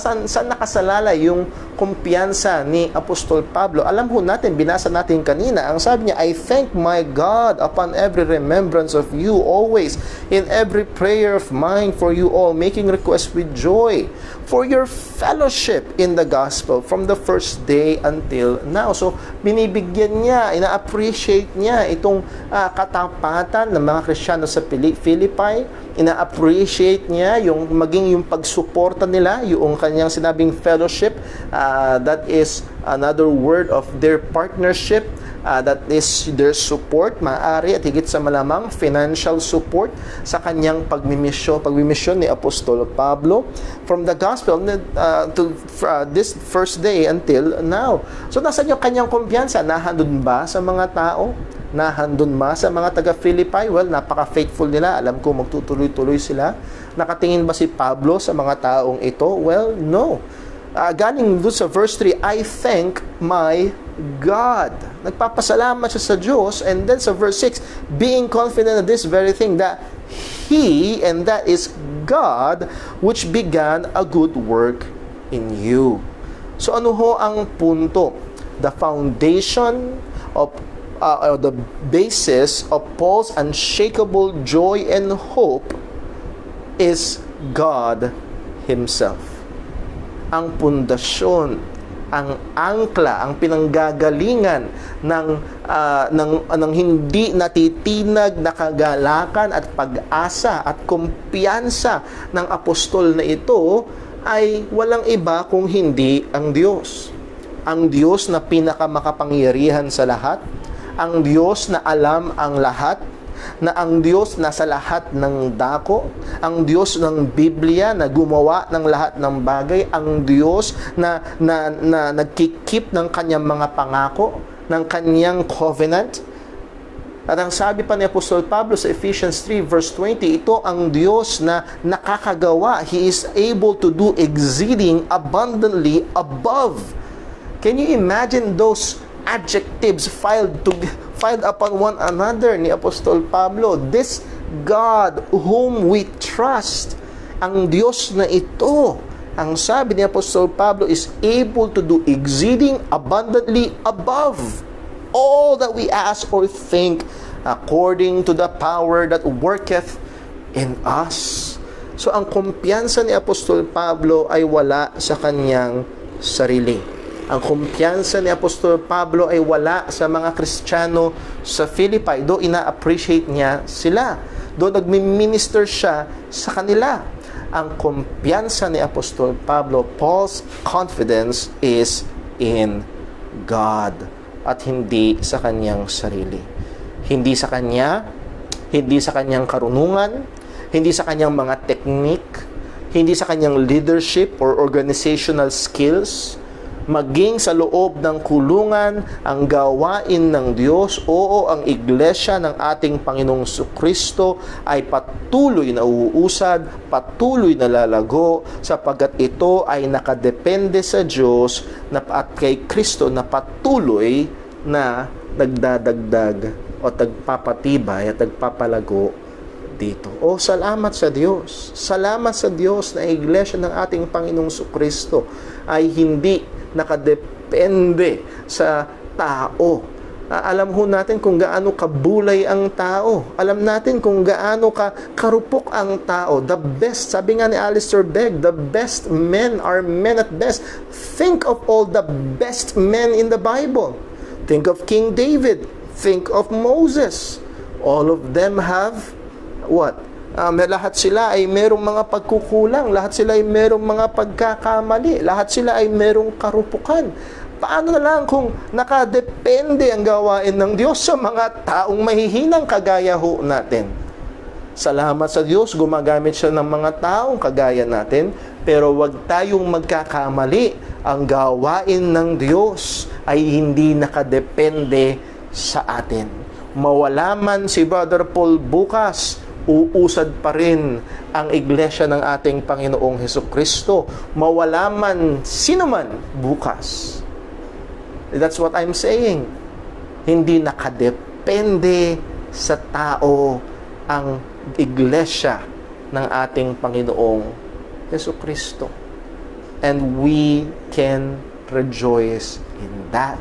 saan nakasalalay yung kumpiyansa ni Apostol Pablo? Alam ho natin, binasa natin kanina, ang sabi niya, I thank my God upon every remembrance of you always, in every prayer of mine for you all, making request with joy for your fellowship in the gospel from the first day until now. So, binibigyan niya, ina-appreciate niya itong katapatan ng mga Kristiyano sa Philippi, ina-appreciate niya yung maging yung pagsuporta nila, yung kanyang sinabing fellowship, that is another word of their partnership, that is their support, maaari at higit sa malamang financial support sa kanyang pagmimisyon ni Apostol Pablo from the gospel to this first day until now. So nasan yung kanyang kumpiyansa? Nahandun ba sa mga tao? Nahandun ba sa mga taga-Philippi? Well, napaka-faithful nila. Alam ko magtutuloy-tuloy sila. Nakatingin ba si Pablo sa mga taong ito? Well, no. Galing doon sa verse 3, I thank my God. Nagpapasalamat siya sa Diyos. And then sa verse 6, being confident of this very thing, that He, and that is God, which began a good work in you. So ano ho ang punto? The foundation of the basis of Paul's unshakable joy and hope is God Himself. Ang pundasyon, ang angkla, ang pinanggagalingan ng hindi natitinag na kagalakan at pag-asa at kumpiyansa ng apostol na ito ay walang iba kung hindi ang Diyos. Ang Diyos na pinakamakapangyarihan sa lahat, ang Diyos na alam ang lahat, na ang Diyos na sa lahat ng dako, ang Diyos ng Biblia na gumawa ng lahat ng bagay, ang Diyos na nagkikip ng kanyang mga pangako, ng kanyang covenant. At ang sabi pa ni Apostol Pablo sa Ephesians 3 verse 20, ito ang Diyos na nakakagawa. He is able to do exceeding abundantly above. Can you imagine those adjectives filed upon one another ni Apostol Pablo? This God whom we trust, ang Diyos na ito, ang sabi ni Apostol Pablo, is able to do exceeding abundantly above all that we ask or think, according to the power that worketh in us. So ang kumpiyansa ni Apostol Pablo ay wala sa kanyang sarili. Ang kumpiyansa ni Apostol Pablo ay wala sa mga Kristiyano sa Philippi. Do ina-appreciate niya sila. Do nagmi-minister siya sa kanila. Ang kumpiyansa ni Apostol Pablo, Paul's confidence is in God at hindi sa kanyang sarili. Hindi sa kanya, hindi sa kanyang karunungan, hindi sa kanyang mga technique, hindi sa kanyang leadership or organizational skills, maging sa loob ng kulungan, ang gawain ng Diyos, ang iglesia ng ating Panginoong Kristo ay patuloy na uusad, patuloy na lalago, sapagkat ito ay nakadepende sa Diyos at kay Kristo na patuloy na nagdadagdag o nagpapatibay at nagpapalago dito. Salamat sa Diyos. Salamat sa Diyos na iglesia ng ating Panginoong Kristo ay hindi nakadepende sa tao. Alam ho natin kung gaano kabulay ang tao. Alam natin kung gaano karupok ang tao. The best, sabi nga ni Alistair Begg, the best men are men at best. Think of all the best men in the Bible. Think of King David. Think of Moses. All of them have what? Lahat sila ay merong mga pagkukulang, lahat sila ay merong mga pagkakamali, lahat sila ay merong karupukan. Paano na lang kung nakadepende ang gawain ng Diyos sa mga taong mahihinang kagaya ho natin? Salamat sa Diyos, gumagamit siya ng mga taong kagaya natin, pero wag tayong magkakamali. Ang gawain ng Diyos ay hindi nakadepende sa atin. Mawala man si Brother Paul bukas, uusad pa rin ang iglesia ng ating Panginoong Hesukristo. Mawala man sino man bukas. That's what I'm saying. Hindi nakadepende sa tao ang iglesia ng ating Panginoong Hesukristo. And we can rejoice in that.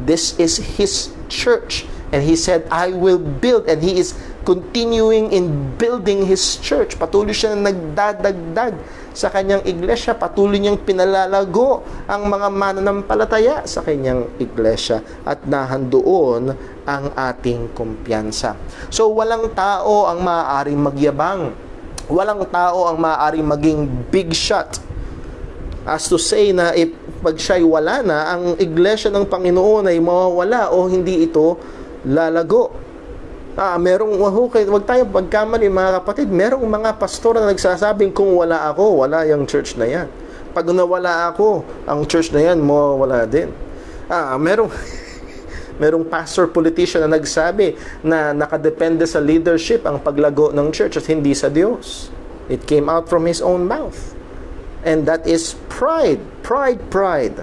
This is His church. And He said, I will build. And He is continuing in building His church. Patuloy siya na nagdadagdag sa kanyang iglesia. Patuloy niyang pinalalago ang mga mananampalataya sa kanyang iglesia. At nahandoon ang ating kumpiyansa. So, walang tao ang maaaring magyabang. Walang tao ang maaaring maging big shot. As to say na pag siya'y wala na, ang iglesia ng Panginoon ay mawawala o hindi ito lalago. Wag tayo magkamali mga kapatid, merong mga pastor na nagsasabing kung wala ako, wala yung church na yan. Pag nawala ako, ang church na yan, mawawala din. Merong pastor politician na nagsabi na nakadepende sa leadership ang paglago ng church at hindi sa Diyos. It came out from his own mouth. And that is pride. Pride.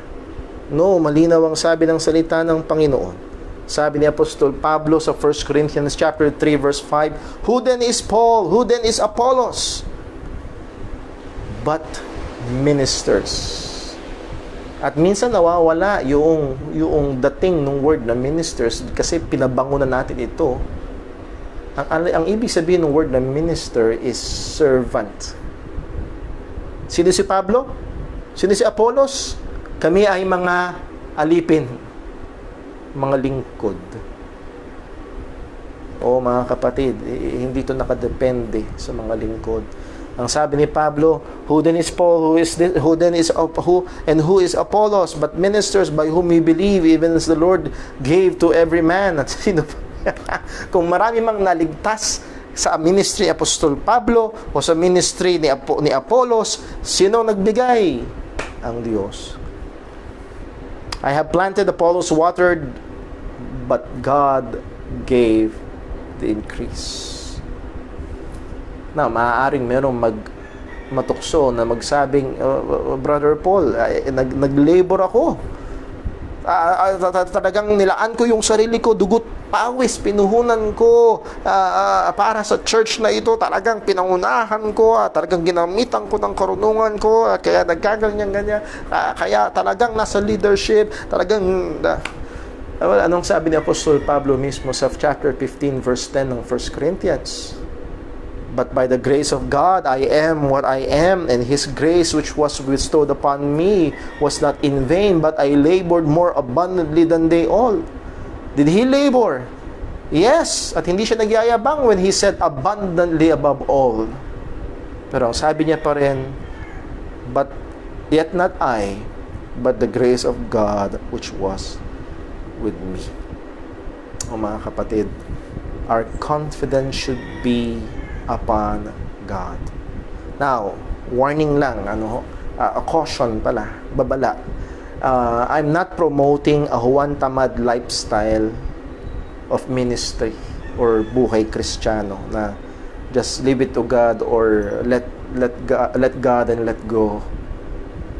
No, malinaw ang sabi ng salita ng Panginoon. Sabi ni Apostol Pablo sa 1 Corinthians chapter 3 verse 5, Who then is Paul? Who then is Apollos? But ministers. At minsan nawawala yung dating ng word na ministers kasi pinabango na natin ito. Ang ibig sabihin ng word na minister is servant. Sino si Pablo? Sino si Apollos? Kami ay mga alipin, mga lingkod. O mga kapatid, hindi ito nakadepende sa mga lingkod. Ang sabi ni Pablo, who then is Paul, who is Apollos, but ministers by whom we believe, even as the Lord gave to every man. At sino? Kung marami mang naligtas sa ministry ni Apostol Pablo o sa ministry ni Apollos, sino nagbigay? Ang Diyos. I have planted, Apollos watered, but God gave the increase. Na maaaring merong matukso na magsabing, Brother Paul, nag-labor ako. Talagang nilaan ko yung sarili ko, dugot, pawis, pinuhunan ko para sa church na ito. Talagang pinangunahan ko, talagang ginamitan ko ng karunungan ko, kaya nagkaganyan-ganyan. Kaya talagang nasa leadership, talagang... anong sabi ni Apostol Pablo mismo sa chapter 15 verse 10 ng 1 Corinthians? But by the grace of God, I am what I am, and His grace which was bestowed upon me was not in vain, but I labored more abundantly than they all. Did he labor? Yes, at hindi siya nagyayabang when he said abundantly above all. Pero ang sabi niya pa rin, but yet not I, but the grace of God which was with me. O mga kapatid, our confidence should be upon God. Now, warning lang, a caution pala, babala. I'm not promoting a Juan Tamad lifestyle of ministry or buhay Kristiyano na just leave it to God or let God and let go.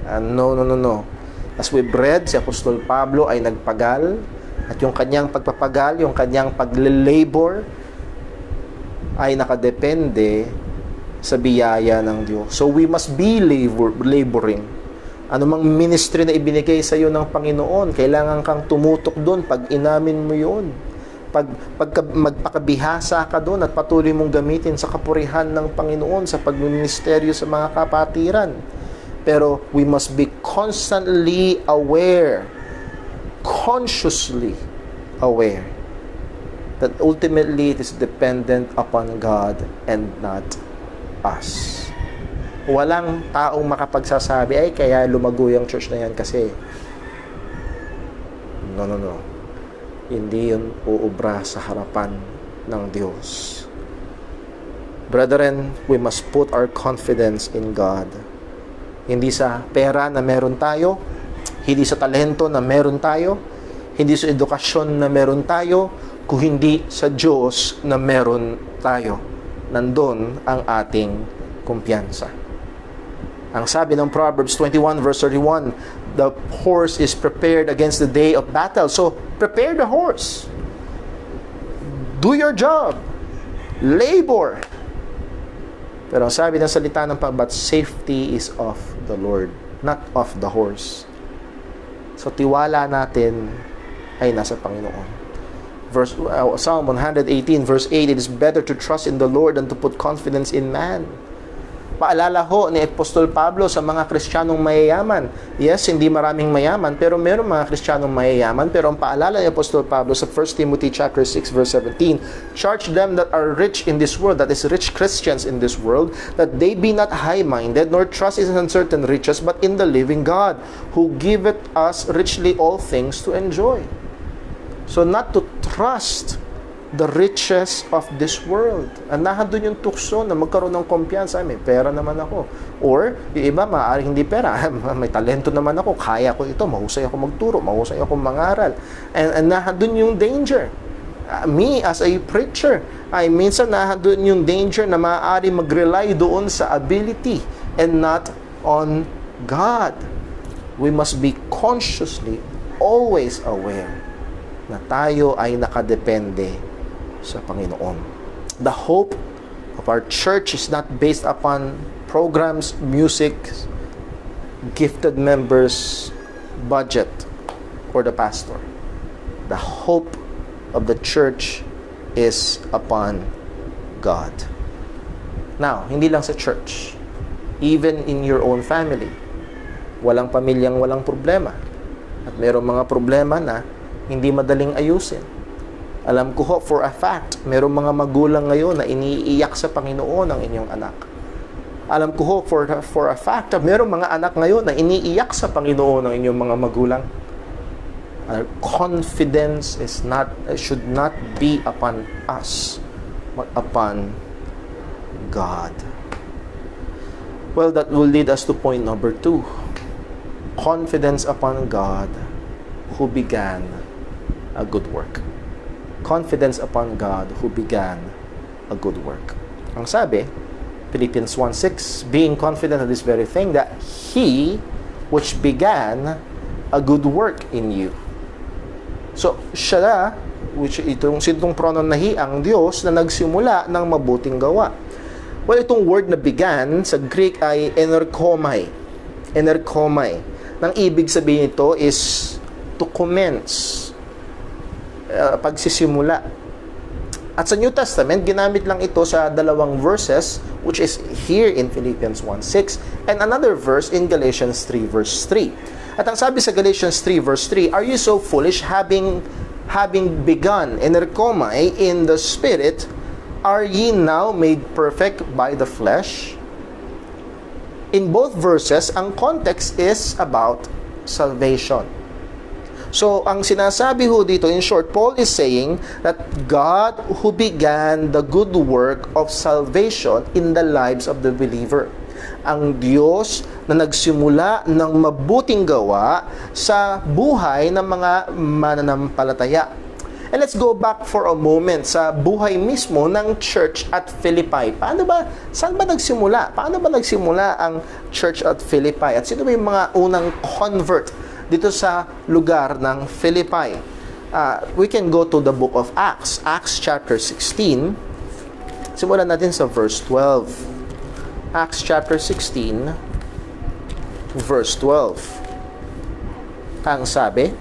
No. As we've read, si Apostol Pablo ay nagpagal at yung kanyang pagpapagal, yung kanyang paglilabor ay nakadepende sa biyaya ng Diyos. So we must be laboring. Anumang ministry na ibinigay sa iyo ng Panginoon, kailangan kang tumutok doon pag inamin mo yun. Magpakabihasa ka doon at patuloy mong gamitin sa kapurihan ng Panginoon sa pagministeryo sa mga kapatiran. Pero we must be constantly aware, consciously aware that ultimately it is dependent upon God and not us. Walang taong makapagsasabi, ay kaya lumago yung church na yan kasi. No. Hindi yun uubra sa harapan ng Diyos. Brethren, we must put our confidence in God. Hindi sa pera na meron tayo, hindi sa talento na meron tayo, hindi sa edukasyon na meron tayo, kung hindi sa Diyos na meron tayo. Nandun ang ating kumpiyansa. Ang sabi ng Proverbs 21 verse 31, the horse is prepared against the day of battle. So, prepare the horse. Do your job. Labor. Pero ang sabi ng salita ng but safety is of the Lord, not of the horse. So, tiwala natin ay nasa Panginoon. Psalm 118 verse 8, it is better to trust in the Lord than to put confidence in man. Paalala ho ni Apostol Pablo sa mga Kristiyanong mayayaman. Yes, hindi maraming mayaman, pero meron mga Kristiyanong mayayaman. Pero ang paalala ni Apostol Pablo sa 1 Timothy chapter 6 verse 17, charge them that are rich in this world, that is rich Christians in this world, that they be not high-minded, nor trust in uncertain riches, but in the living God, who giveth us richly all things to enjoy. So not to trust the riches of this world. Nandun yung tukso na magkaroon ng kumpiyansa. May pera naman ako. Or, yung iba, maaaring hindi pera. May talento naman ako. Kaya ko ito. Mahusay ako magturo. Mahusay ako mangaral. And nandun yung danger. Me, as a preacher, ay minsan nandun yung danger na maaari mag-rely doon sa ability and not on God. We must be consciously always aware na tayo ay nakadepende sa Panginoon. The hope of our church is not based upon programs, music, gifted members, budget, or the pastor. The hope of the church is upon God. Now, hindi lang sa church. Even in your own family. Walang pamilyang walang problema. At mayroong mga problema na hindi madaling ayusin. Alam ko ho, for a fact, mayroong mga magulang ngayon na iniiyak sa Panginoon ang inyong anak. Alam ko ho, for a fact, mayroong mga anak ngayon na iniiyak sa Panginoon ang inyong mga magulang. Our confidence should not be upon us, but upon God. Well, that will lead us to point number 2. Confidence upon God who began a good work. Confidence upon God who began a good work. Ang sabi, Philippians 1:6, being confident of this very thing, that He which began a good work in you. So, siya, which itong pronoun na He, ang Diyos na nagsimula ng mabuting gawa. Well, itong word na began sa Greek ay enerkomai. Enerkomai. Nang ibig sabihin ito is to commence. Pagsisimula. At sa New Testament, ginamit lang ito sa 2 verses, which is here in Philippians 1:6 and another verse in Galatians 3 verse 3. At ang sabi sa Galatians 3 verse 3, are you so foolish, having begun enerkomai in the Spirit, are ye now made perfect by the flesh? In both verses, ang context is about salvation. So, ang sinasabi ho dito, in short, Paul is saying that God who began the good work of salvation in the lives of the believer. Ang Diyos na nagsimula ng mabuting gawa sa buhay ng mga mananampalataya. And let's go back for a moment sa buhay mismo ng church at Philippi. Saan ba nagsimula? Paano ba nagsimula ang church at Philippi? At sino ba yung mga unang convert dito sa lugar ng Philippi? We can go to the book of Acts. Acts chapter 16. Simulan natin sa verse 12. Acts chapter 16, verse 12. Ang sabi,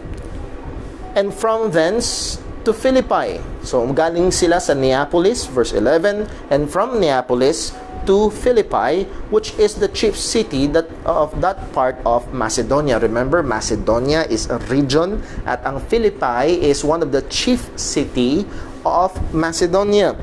and from thence to Philippi. So, galing sila sa Neapolis, verse 11, and from Neapolis to Philippi, which is the chief city of that part of Macedonia. Remember, Macedonia is a region at ang Philippi is one of the chief city of Macedonia.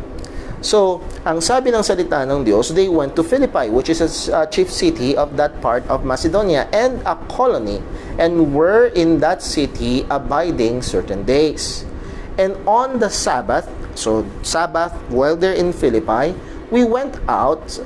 So, ang sabi ng salita ng Diyos, they went to Philippi, which is a chief city of that part of Macedonia and a colony, and were in that city abiding certain days. And on the Sabbath, so Sabbath, while they're in Philippi, we went out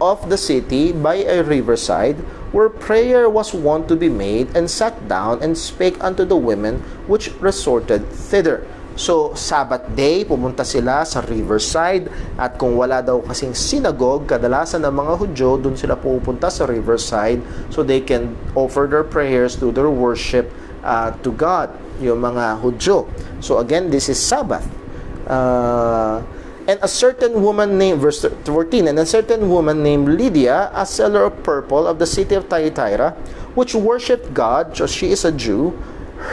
of the city by a riverside, where prayer was wont to be made, and sat down and spake unto the women which resorted thither. So, Sabbath day, pumunta sila sa riverside, at kung wala daw kasing synagogue, kadalasan ng mga Hudyo, dun sila pupunta sa riverside so they can offer their prayers, do their worship to God, yung mga Hudyo. So again, this is Sabbath. And a certain woman named, verse 14, and a certain woman named Lydia, a seller of purple of the city of Thyatira, which worshipped God, so she is a Jew,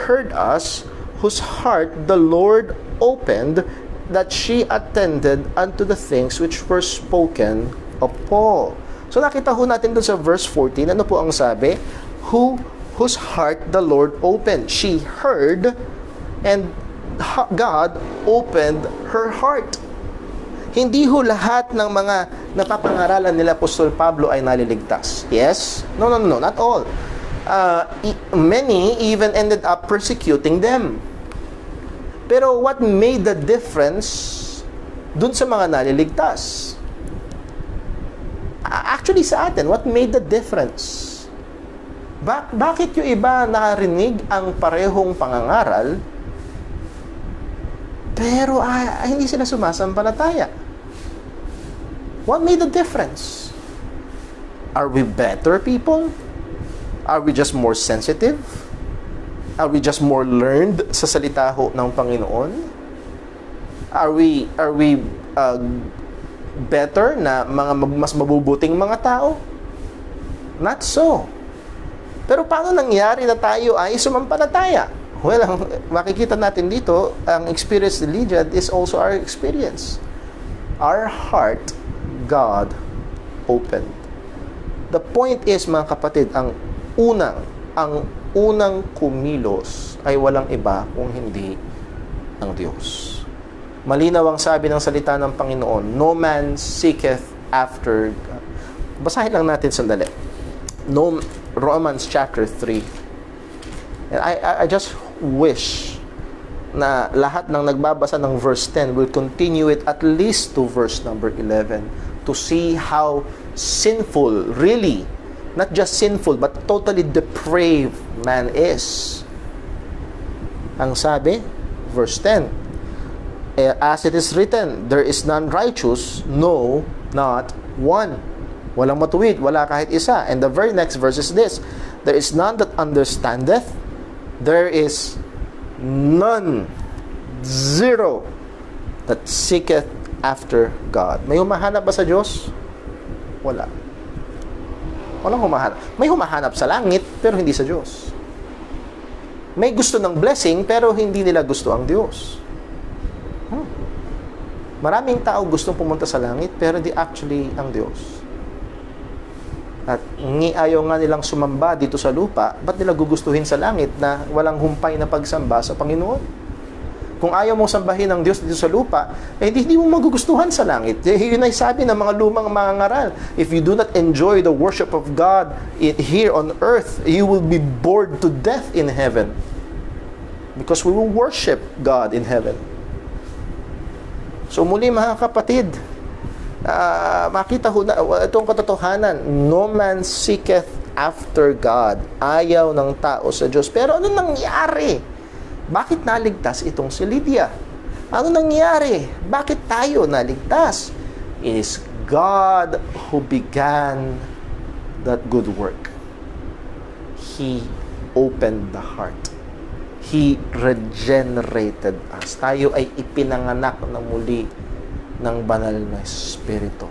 heard us, whose heart the Lord opened, that she attended unto the things which were spoken of Paul. So nakita ho natin dun sa verse 14, ano po ang sabi? Whose heart the Lord opened. She heard, and God opened her heart. Hindi ho lahat ng mga napapangaralan nila Apostol Pablo ay naliligtas. Yes? No, not all. Many even ended up persecuting them. Pero what made the difference dun sa mga naliligtas? Actually sa atin, what made the difference? Bakit yung iba nakarinig ang parehong pangangaral, pero hindi sila sumasampalataya? What made the difference? Are we better people? Are we just more sensitive? Are we just more learned sa salita ho ng Panginoon? Are we better na mga mas mabubuting mga tao? Not so. Pero paano nangyari na tayo ay sumampalataya? Well, ang makikita natin dito, ang experience ni Lydia is also our experience. Our heart, God opened. The point is, mga kapatid, ang unang kumilos ay walang iba kung hindi ang Diyos. Malinaw ang sabi ng salita ng Panginoon, no man seeketh after God. Basahin lang natin sandali. Romans chapter 3. And I just wish na lahat ng nagbabasa ng verse 10 will continue it at least to verse number 11 to see how sinful, really, not just sinful, but totally depraved man is. Ang sabi, verse 10, as it is written, there is none righteous, no, not one. Walang matuwid, wala kahit isa. And the very next verse is this, there is none that understandeth, there is none, zero, that seeketh after God. May humahanap ba sa Diyos? Wala. Walang humahanap. May humahanap sa langit, pero hindi sa Diyos. May gusto ng blessing, pero hindi nila gusto ang Diyos. Maraming tao gustong pumunta sa langit, pero hindi actually ang Diyos. At ayaw nga nilang sumamba dito sa lupa, ba't nila gugustuhin sa langit na walang humpay na pagsamba sa Panginoon? Kung ayaw mong sambahin ang Diyos dito sa lupa, hindi mo magugustuhan sa langit. Yun ay sabi ng mga lumang mga ngaral. If you do not enjoy the worship of God here on earth, you will be bored to death in heaven. Because we will worship God in heaven. So muli mga kapatid, makita ho na itong katotohanan, no man seeketh after God. Ayaw ng tao sa Diyos. Pero ano nangyari? Bakit naligtas itong si Lydia? Ano nangyari? Bakit tayo naligtas? It is God who began that good work. He opened the heart. He regenerated us. Tayo ay ipinanganak na muli ng banal na Espiritu.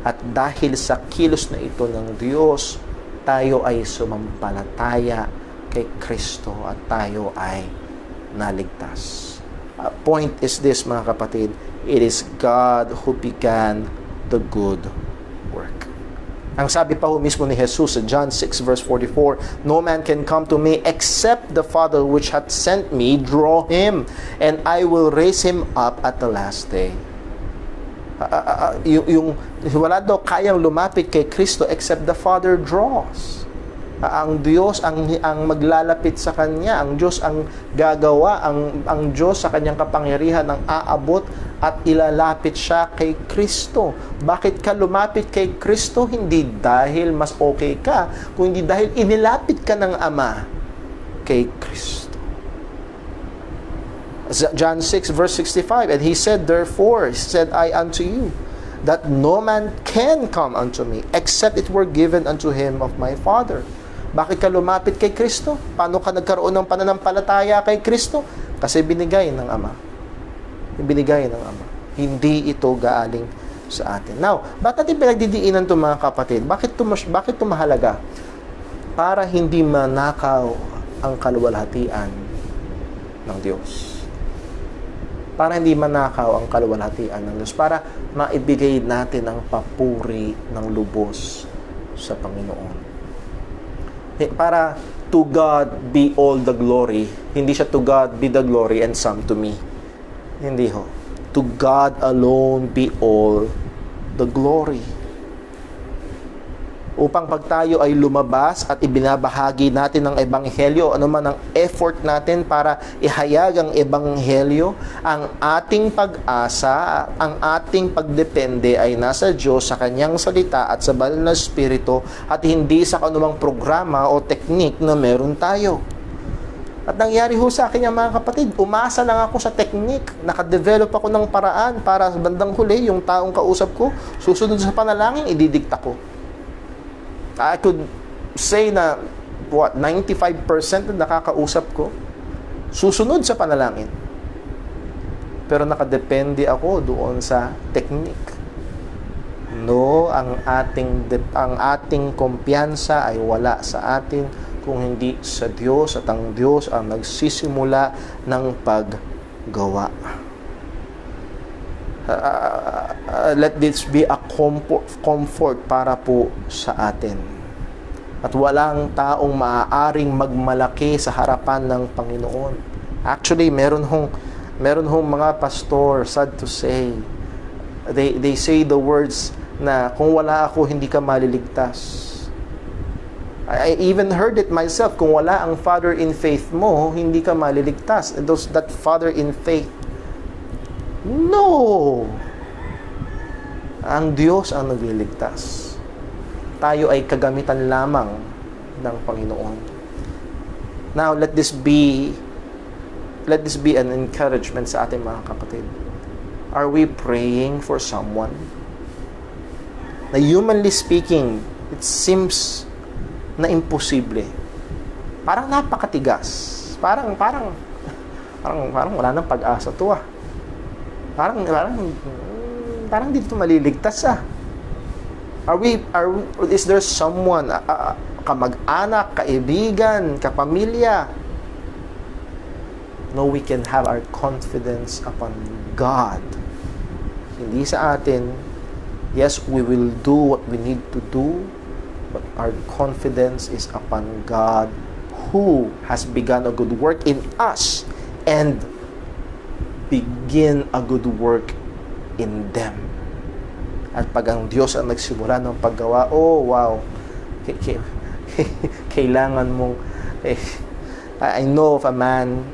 At dahil sa kilos na ito ng Diyos, tayo ay sumampalataya kay Kristo at tayo ay naligtas. Point is this, mga kapatid, it is God who began the good work. Ang sabi pa ho mismo ni Jesus sa John 6 verse 44, no man can come to me except the Father which hath sent me draw him, and I will raise him up at the last day. Wala daw kayang lumapit kay Kristo except the Father draws. Ang Diyos ang maglalapit sa Kanya, ang Diyos ang gagawa, ang Diyos sa Kanyang kapangyarihan ang aabot at ilalapit siya kay Kristo. Bakit ka lumapit kay Kristo? Hindi dahil mas okay ka, kundi dahil inilapit ka ng Ama kay Kristo. John 6 verse 65, and he said, therefore, said I unto you, that no man can come unto me, except it were given unto him of my Father. Bakit ka lumapit kay Kristo? Paano ka nagkaroon ng pananampalataya kay Kristo? Kasi binigay ng Ama. Binigay ng Ama. Hindi ito galing sa atin. Now, bakit natin pinagdidiinan ito, mga kapatid? Bakit ito mahalaga? Para hindi manakaw ang kaluwalhatian ng Diyos. Para hindi manakaw ang kaluwalhatian ng Diyos. Para maibigay natin ang papuri ng lubos sa Panginoon. Para to God be all the glory. Hindi siya to God be the glory and some to me. Hindi ho. To God alone be all the glory. Upang pag tayo ay lumabas at ibinabahagi natin ng ebanghelyo, ano man ang effort natin para ihayag ang ebanghelyo, ang ating pag-asa, ang ating pagdepende ay nasa Diyos, sa Kanyang salita at sa banal na Espiritu, at hindi sa kanumang programa o teknik na meron tayo. At nangyari ho sa akin yung mga kapatid, umasa lang ako sa teknik. Nakadevelop ako ng paraan para bandang huli, yung taong kausap ko, susunod sa panalangin, ididikta ko. I could say na 95% na nakakausap ko susunod sa panalangin. Pero nakadepende ako doon sa technique. No, ang ating kumpiyansa ay wala sa atin kung hindi sa Diyos, at ang Diyos ang nagsisimula ng paggawa. Let this be a comfort para po sa atin. At walang taong maaaring magmalaki sa harapan ng Panginoon. Actually, meron hong mga pastor, sad to say, they say the words na kung wala ako, hindi ka maliligtas. I even heard it myself, kung wala ang father in faith mo, hindi ka maliligtas. And that father in faith, no! Ang Diyos ang nagliligtas. Tayo ay kagamitan lamang ng Panginoon. Now, let this be an encouragement sa ating mga kapatid. Are we praying for someone na humanly speaking, it seems na imposible? Parang napakatigas. Parang wala nang pag-asa to ah. Parang dito maliligtas ah. Is there someone, kamag-anak, kaibigan, kapamilya? No, we can have our confidence upon God. Hindi sa atin. Yes, we will do what we need to do, but our confidence is upon God, who has begun a good work in us and begin a good work in them. At pag ang Diyos ang nagsimula ng paggawa, oh wow, kailangan mong, I know of a man,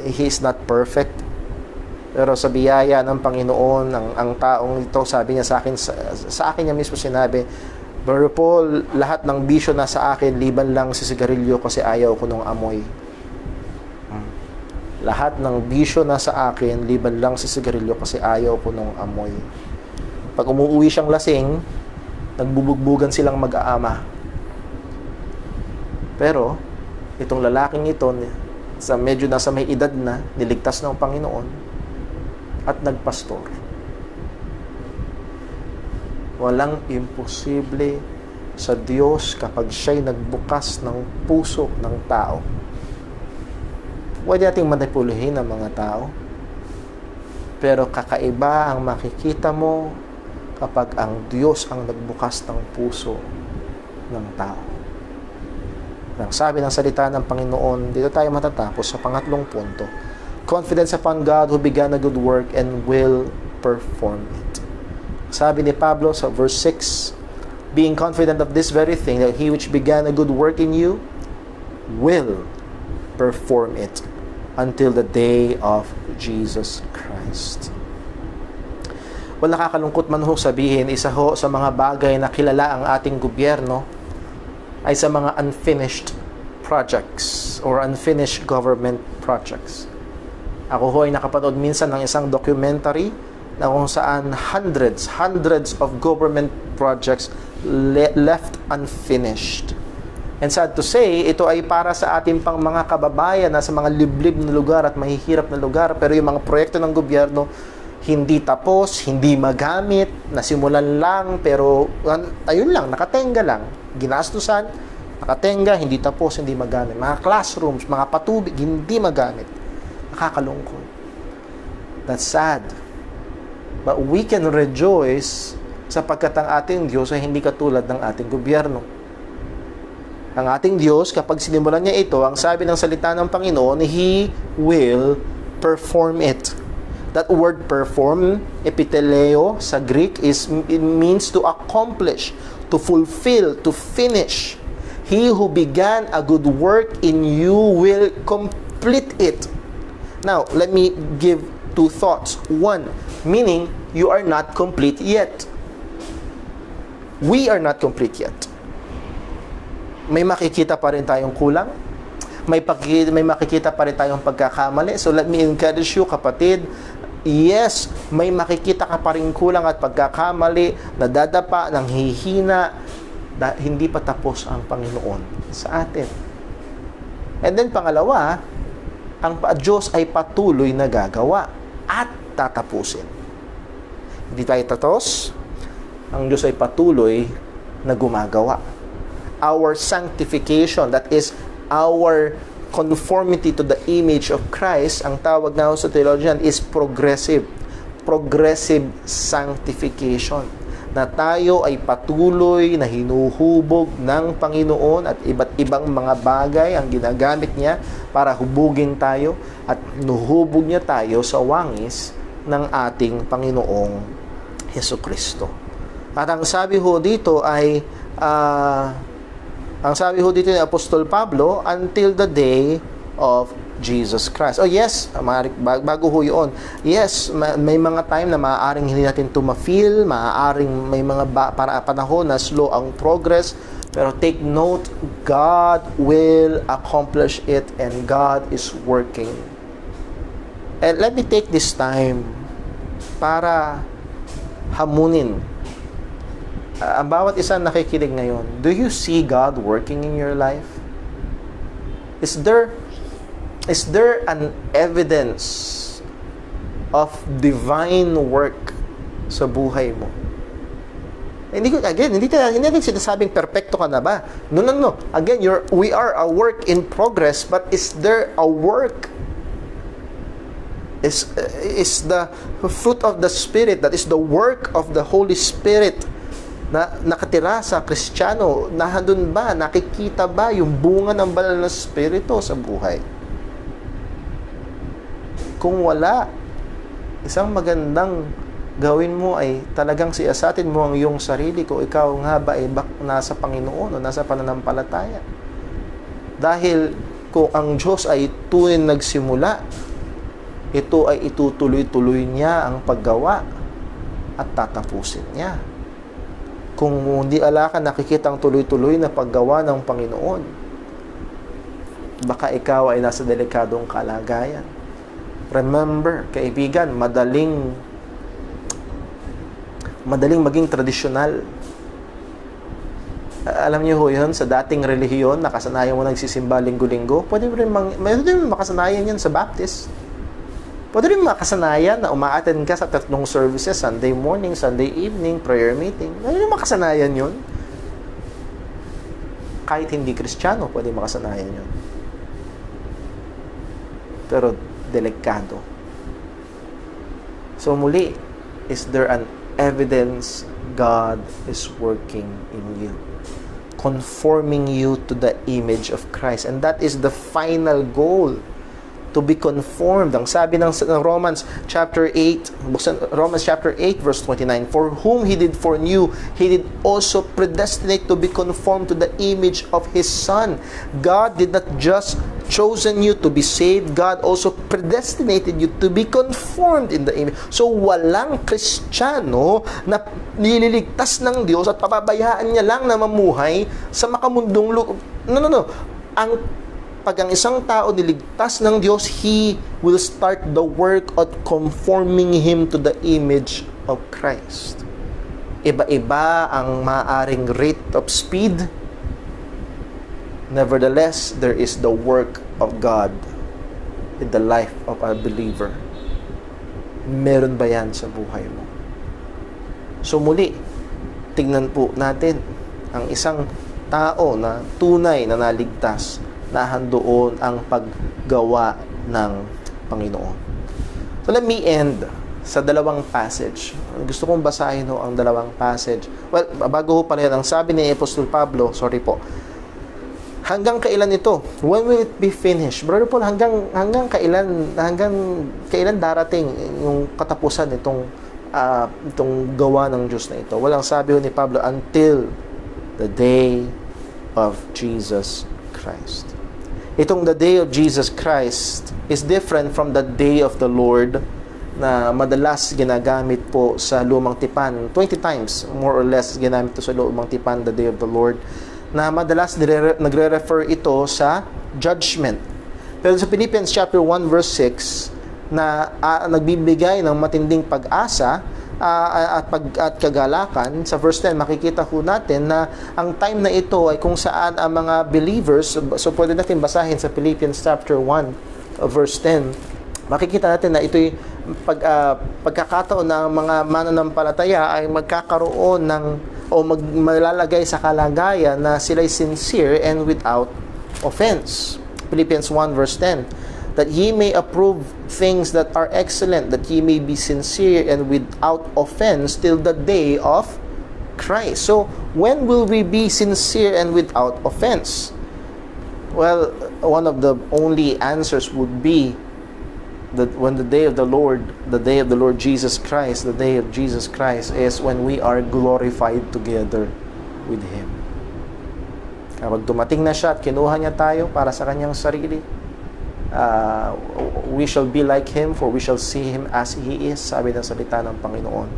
he is not perfect, pero sa biyaya ng Panginoon, ang taong ito, sabi niya sa akin niya mismo sinabi, Brother Paul, lahat ng bisyo na sa akin, liban lang si sigarilyo kasi ayaw ko nung amoy. Lahat ng bisyo na sa akin, liban lang si sigarilyo kasi ayaw ko nung amoy. Pag umuwi siyang lasing, nagbubugbugan silang mag-aama. Pero, itong lalaking ito, medyo nasa may edad na, niligtas ng Panginoon, at nagpastor. Walang imposible sa Diyos kapag siya'y nagbukas ng puso ng tao. Pwede nating manipuluhin ang mga tao, pero kakaiba ang makikita mo kapag ang Diyos ang nagbukas ng puso ng tao. Ang sabi ng salita ng Panginoon, dito tayo matatapos sa pangatlong punto. Confidence upon God who began a good work and will perform it. Sabi ni Pablo sa verse 6, being confident of this very thing, that he which began a good work in you will perform it until the day of Jesus Christ. Well, nakakalungkot man ho sabihin, isa ho sa mga bagay na kilala ang ating gobyerno ay sa mga unfinished projects or unfinished government projects. Ako ho ay nakapanood minsan ng isang documentary na kung saan hundreds of government projects left unfinished. And sad to say, ito ay para sa ating pang mga kababayan na sa mga liblib na lugar at mahihirap na lugar, pero yung mga proyekto ng gobyerno hindi tapos, hindi magamit, nasimulan lang, pero ayun lang, nakatenga lang. Ginastusan, nakatenga, hindi tapos, hindi magamit. Mga classrooms, mga patubig, hindi magamit. Nakakalungkot. That's sad. But we can rejoice sapagkat ang ating Diyos ay hindi katulad ng ating gobyerno. Ang ating Diyos, kapag sinimulan niya ito, ang sabi ng salita ng Panginoon, He will perform it. That word perform, epiteleo sa Greek, it means to accomplish, to fulfill, to finish. He who began a good work in you will complete it. Now, let me give two thoughts. One, meaning you are not complete yet. We are not complete yet. May makikita pa rin tayong kulang. May makikita pa rin tayong pagkakamali. So let me encourage you, kapatid. Yes, may makikita ka pa rin kulang at pagkakamali, nadadapa, nang hihina, hindi pa tapos ang Panginoon sa atin. And then pangalawa, ang Diyos ay patuloy na gagawa at tatapusin. Hindi tayo tatos, ang Diyos ay patuloy na gumagawa. Our sanctification, that is our conformity to the image of Christ, ang tawag na sa theologian is progressive. Progressive sanctification. Na tayo ay patuloy na hinuhubog ng Panginoon at iba't ibang mga bagay ang ginagamit niya para hubugin tayo at nuhubog niya tayo sa wangis ng ating Panginoong Hesukristo. At ang sabi ho dito ay ni Apostol Pablo, until the day of Jesus Christ. Oh yes, bago ho yun. Yes, may mga time na maaaring hindi natin ito ma-feel, maaaring may mga panahon na slow ang progress, pero take note, God will accomplish it and God is working. And let me take this time para hamunin ang bawat isa nakikinig ngayon. Do you see God working in your life? Is there an evidence of divine work sa buhay mo? Hindi natin sinasabing perfecto ka na ba? No. Again, we are a work in progress, but is there a work? Is the fruit of the Spirit, that is the work of the Holy Spirit, na nakatira sa Kristiyano, nandun ba, nakikita ba yung bunga ng banal na Espiritu sa buhay? Kung wala, isang magandang gawin mo ay talagang siyasatin mo ang iyong sarili kung ikaw nga ba ay nasa Panginoon o nasa pananampalataya. Dahil kung ang Diyos ay tunay nagsimula, ito ay itutuloy-tuloy niya ang paggawa at tatapusin niya. Kung hindi ka nakikita ang tuloy-tuloy na paggawa ng Panginoon, baka ikaw ay nasa delikadong kalagayan. Remember, kaibigan, madaling maging tradisyonal. Alam niyo ho yun, sa dating relihiyon, nakasanayan mo nagsisimba linggo-linggo, pwede rin makasanayan yan sa Baptist. Pwede rin makasanayan na umaattend ka sa 3 services, Sunday morning, Sunday evening, prayer meeting. Pwede rin makasanayan yun. Kahit hindi Kristiyano, pwede makasanayan yun. Pero delikado. So muli, is there an evidence God is working in you? Conforming you to the image of Christ. And that is the final goal, to be conformed. Ang sabi ng Romans chapter 8 verse 29, for whom He did foreknew, He did also predestinate to be conformed to the image of His Son. God did not just chosen you to be saved, God also predestinated you to be conformed in the image. So walang Kristiyano na nililigtas ng Diyos at pababayaan niya lang na mamuhay sa makamundong lupa. No. Pag ang isang tao niligtas ng Diyos, He will start the work of conforming him to the image of Christ. Iba-iba ang maaaring rate of speed. Nevertheless, there is the work of God in the life of a believer. Meron ba yan sa buhay mo? So muli, tingnan po natin ang isang tao na tunay na naligtas, nahandoon ang paggawa ng Panginoon. So let me end sa dalawang passage. Gusto kong basahin ang dalawang passage. Well, bago pala yan, ang sabi ni Apostol Pablo, hanggang kailan ito? When will it be finished? Brother Paul, hanggang kailan darating yung katapusan itong gawa ng Diyos na ito? Walang sabi ni Pablo, until the day of Jesus Christ. Itong the day of Jesus Christ is different from the day of the Lord na madalas ginagamit po sa lumang tipan. 20 times, more or less, ginamit ito sa lumang tipan, the day of the Lord, na madalas nagre-refer ito sa judgment. Pero sa Philippians chapter 1 verse 6 na nagbibigay ng matinding pag-asa at kagalakan, sa verse 10 makikita ko natin na ang time na ito ay kung saan ang mga believers, so pwede natin basahin sa Philippians chapter 1 verse 10, makikita natin na ito'y pagkakataon ng mga mananampalataya ay magkakaroon malalagay sa kalagayan na sila'y sincere and without offense. Philippians 1 verse 10, that ye may approve things that are excellent, that ye may be sincere and without offense till the day of Christ. So, when will we be sincere and without offense? Well, one of the only answers would be that when the day of the Lord Jesus Christ, the day of Jesus Christ is when we are glorified together with Him. Kapag dumating na siya at kinuha niya tayo para sa kanyang sarili, we shall be like Him, for we shall see Him as He is, sabi ng salita ng Panginoon.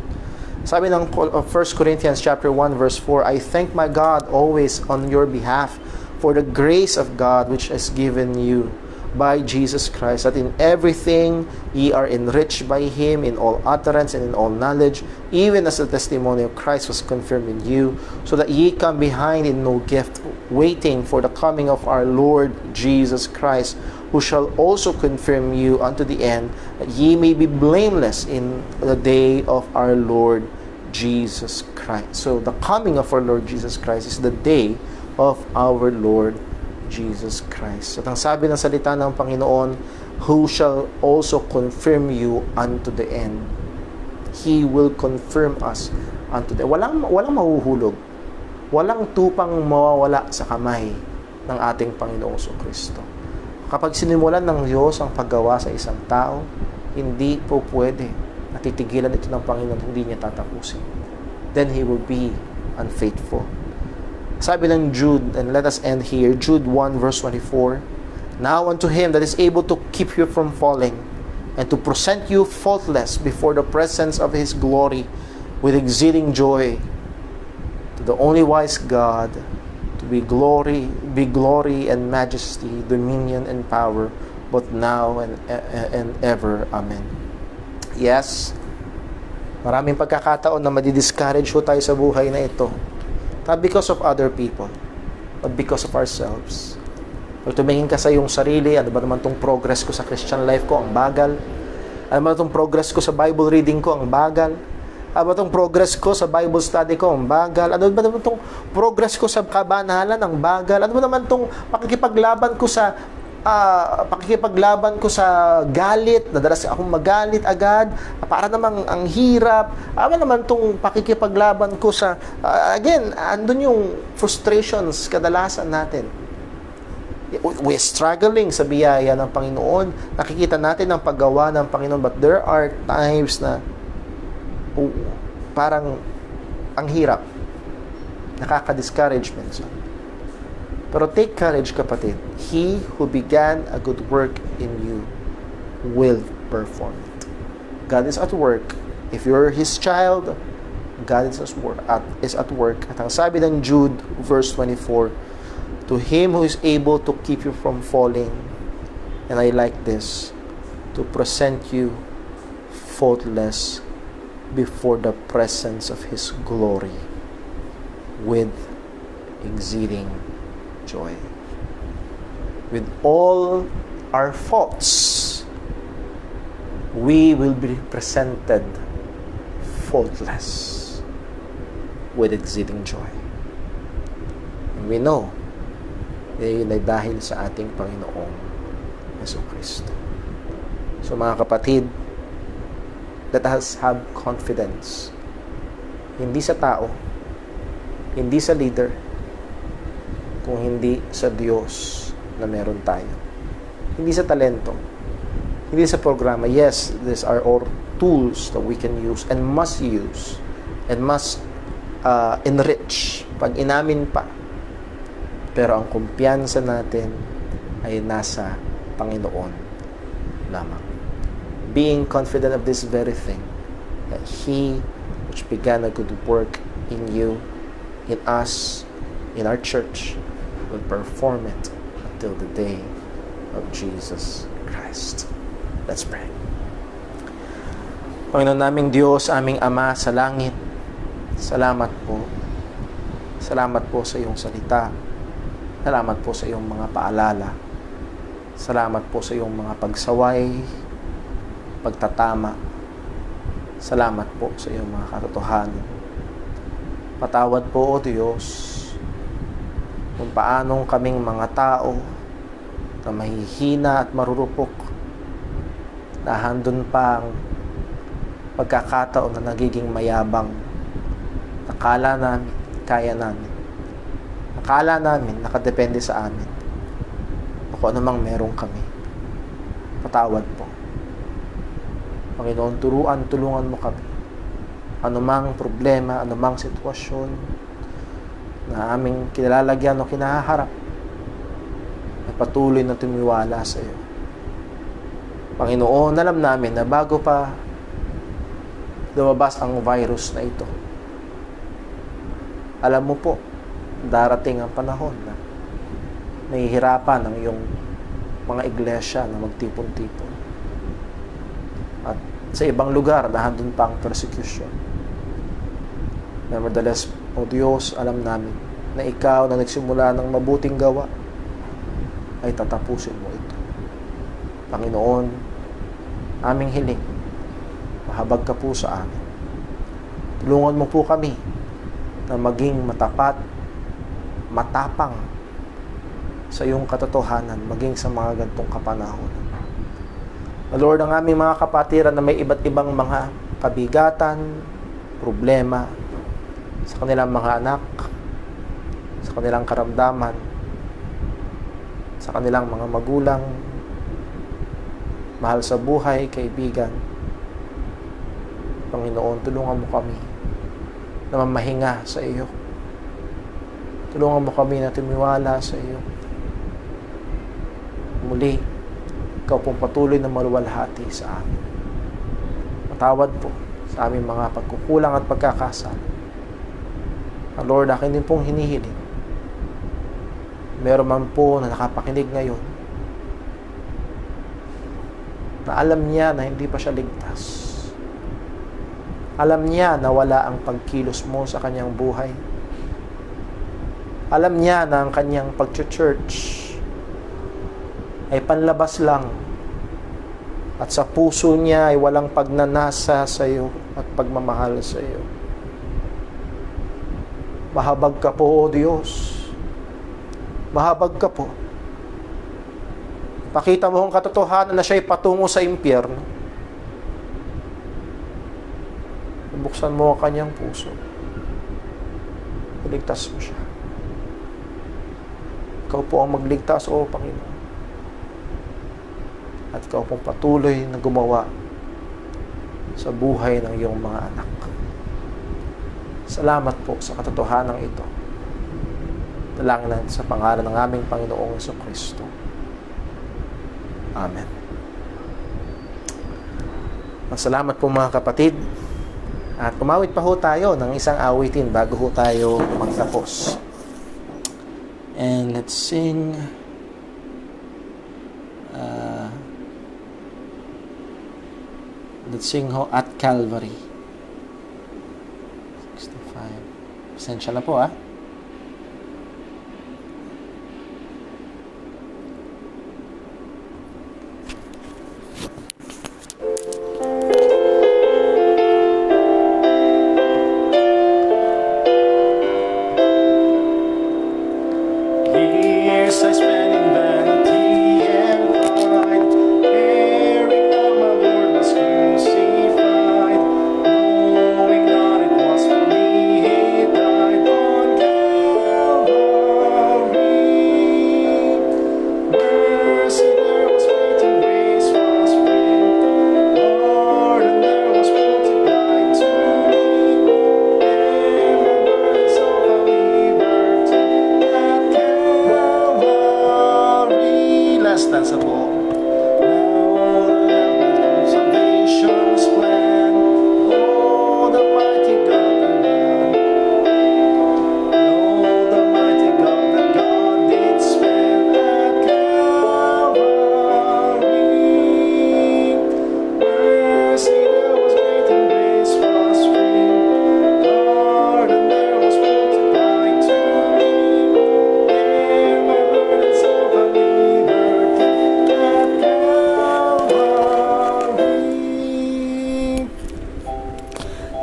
Sabi ng 1 Corinthians chapter 1 verse 4, I thank my God always on your behalf for the grace of God which is given you by Jesus Christ, that in everything ye are enriched by Him in all utterance and in all knowledge, even as the testimony of Christ was confirmed in you, so that ye come behind in no gift, waiting for the coming of our Lord Jesus Christ, who shall also confirm you unto the end, that ye may be blameless in the day of our Lord Jesus Christ. So the coming of our Lord Jesus Christ is the day of our Lord Jesus Christ. At ang sabi ng salita ng Panginoon, who shall also confirm you unto the end. He will confirm us unto the end. Walang mahuhulog. Walang tupang mawawala sa kamay ng ating Panginoong Kristo. Kapag sinimulan ng Diyos ang paggawa sa isang tao, hindi po pwede. Natitigilan ito ng Panginoon, hindi niya tatapusin. Then He will be unfaithful. Sabi ng Jude, and let us end here, Jude 1 verse 24, now unto Him that is able to keep you from falling, and to present you faultless before the presence of His glory with exceeding joy, to the only wise God, to be glory and majesty, dominion and power, both now and ever. Amen. Yes, maraming pagkakataon na madi-discourage tayo sa buhay na ito. Not because of other people, but because of ourselves. Pag tumingin ka sa iyong sarili, ano ba naman itong progress ko sa Christian life ko, ang bagal. Ano ba itong progress ko sa Bible reading ko, ang bagal. Ano ba itong progress ko sa Bible study ko, ang bagal. Ano ba naman itong progress ko sa kabanalan, ang bagal. Ano ba naman itong pakikipaglaban ko sa galit, nadalas akong magalit agad, para namang ang hirap. Ano naman itong pakikipaglaban ko sa, again, andun yung frustrations kadalasan natin. We're struggling sa biyaya ng Panginoon. Nakikita natin ang paggawa ng Panginoon, but there are times na parang ang hirap. Nakaka-discourage minsan. Pero take courage, kapatid. He who began a good work in you will perform it. God is at work. If you're His child, God is at work. At ang sabi ng Jude, verse 24, to Him who is able to keep you from falling, and I like this, to present you faultless before the presence of His glory with exceeding joy. With all our faults, we will be presented faultless with exceeding joy. And we know yun ay dahil sa ating Panginoong Jesucristo. So mga kapatid, let us have confidence. Hindi sa tao, hindi sa leader, kung hindi sa Diyos na meron tayo. Hindi sa talento, hindi sa programa. Yes, these are all tools that we can use and must enrich pag inamin pa. Pero ang kumpiyansa natin ay nasa Panginoon lamang. Being confident of this very thing, that He which began a good work in you, in us, in our church, will perform it until the day of Jesus Christ. Let's pray. Panginoon naming Diyos, aming Ama sa langit, salamat po. Salamat po sa iyong salita. Salamat po sa iyong mga paalala. Salamat po sa iyong mga pagsaway, pagtatama. Salamat po sa iyong mga katotohanan. Patawad po, O Diyos, kung paanong kaming mga tao na mahihina at marurupok, na handun pa ang pagkakataon na nagiging mayabang. Nakala namin, kaya namin. Nakala namin, nakadepende sa amin. O kung anumang meron kami. Patawad po. Panginoon, tulungan mo kami. Anumang problema, anumang sitwasyon na aming kinalalagyan o kinaharap, ay patuloy na tumiwala sa iyo. Panginoon, alam namin na bago pa lumabas ang virus na ito, alam mo po, darating ang panahon na nahihirapan ang iyong mga iglesia na magtipon-tipon. At sa ibang lugar, nahandun pa ang persecution. Nevertheless, O Diyos, alam namin na ikaw na nagsimula ng mabuting gawa ay tatapusin mo ito. Panginoon, aming hiling, mahabag ka po sa amin. Tulungan mo po kami na maging matapat, matapang sa iyong katotohanan, maging sa mga gantong kapanahon. Lord, ang aming mga kapatiran na may iba't ibang mga kabigatan, problema sa kanilang mga anak, sa kanilang karamdaman, sa kanilang mga magulang, mahal sa buhay, kaibigan. Panginoon, tulungan mo kami na mamahinga sa iyo. Tulungan mo kami na tumiwala sa iyo. Muli, ikaw pong patuloy na maluwalhati sa amin. Matawad po sa aming mga pagkukulang at pagkakasala. Lord, akin din pong hinihiling. Meron man po na nakapakinig ngayon na alam niya na hindi pa siya ligtas. Alam niya na wala ang pagkilos mo sa kanyang buhay. Alam niya na ang kanyang pag-church ay panlabas lang at sa puso niya ay walang pagnanasa sa iyo at pagmamahal sa iyo. Mahabag ka po, O Diyos. Mahabag ka po. Pakita mo ang katotohanan na siya'y patungo sa impyerno. Buksan mo ang kanyang puso. Iligtas mo siya. Ikaw po ang magligtas, O Panginoon. At ikaw pong patuloy na gumawa sa buhay ng iyong mga anak. Salamat po sa katotohanan ito. Dalangin natin sa pangalan ng aming Panginoong Jesucristo. Amen. Salamat po mga kapatid. At kumawit pa ho tayo ng isang awitin bago ho tayo magtapos. And let's sing ho At Calvary. 65. Pasensya na po Years I spent in vanity and pride, hearing that my Lord was crucified.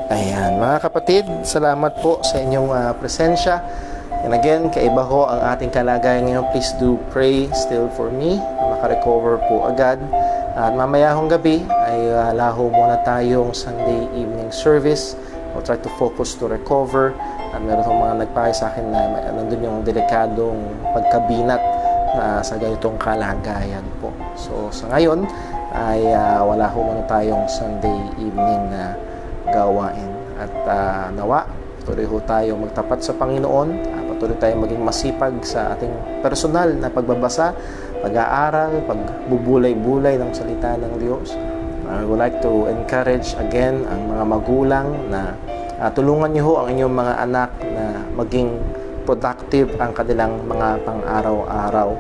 Ayan, mga kapatid, salamat po sa inyong presensya. And again, kaiba ho ang ating kalagayan ngayon. Please do pray still for me. Makarecover po agad. At mamaya hong gabi ay laho muna tayong Sunday evening service. We'll try to focus to recover. At meron hong mga nagpahay sa akin na nandun yung delikadong pagkabinat sa ganitong kalagayan po. So sa ngayon ay wala ho muna tayong Sunday evening na gawain. At nawa, patuloy ho tayo magtapat sa Panginoon. Patuloy tayo maging masipag sa ating personal na pagbabasa, pag-aaral, pagbubulay-bulay ng salita ng Diyos. I would like to encourage again ang mga magulang na tulungan niyo ho ang inyong mga anak na maging productive ang kanilang mga pang-araw-araw.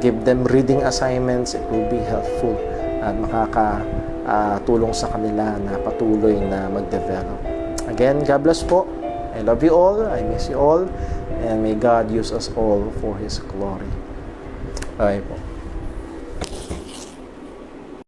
Give them reading assignments. It will be helpful at makakatulong sa kanila na patuloy na mag-develop. Again, God bless po. I love you all. I miss you all. And may God use us all for His glory. Bye po.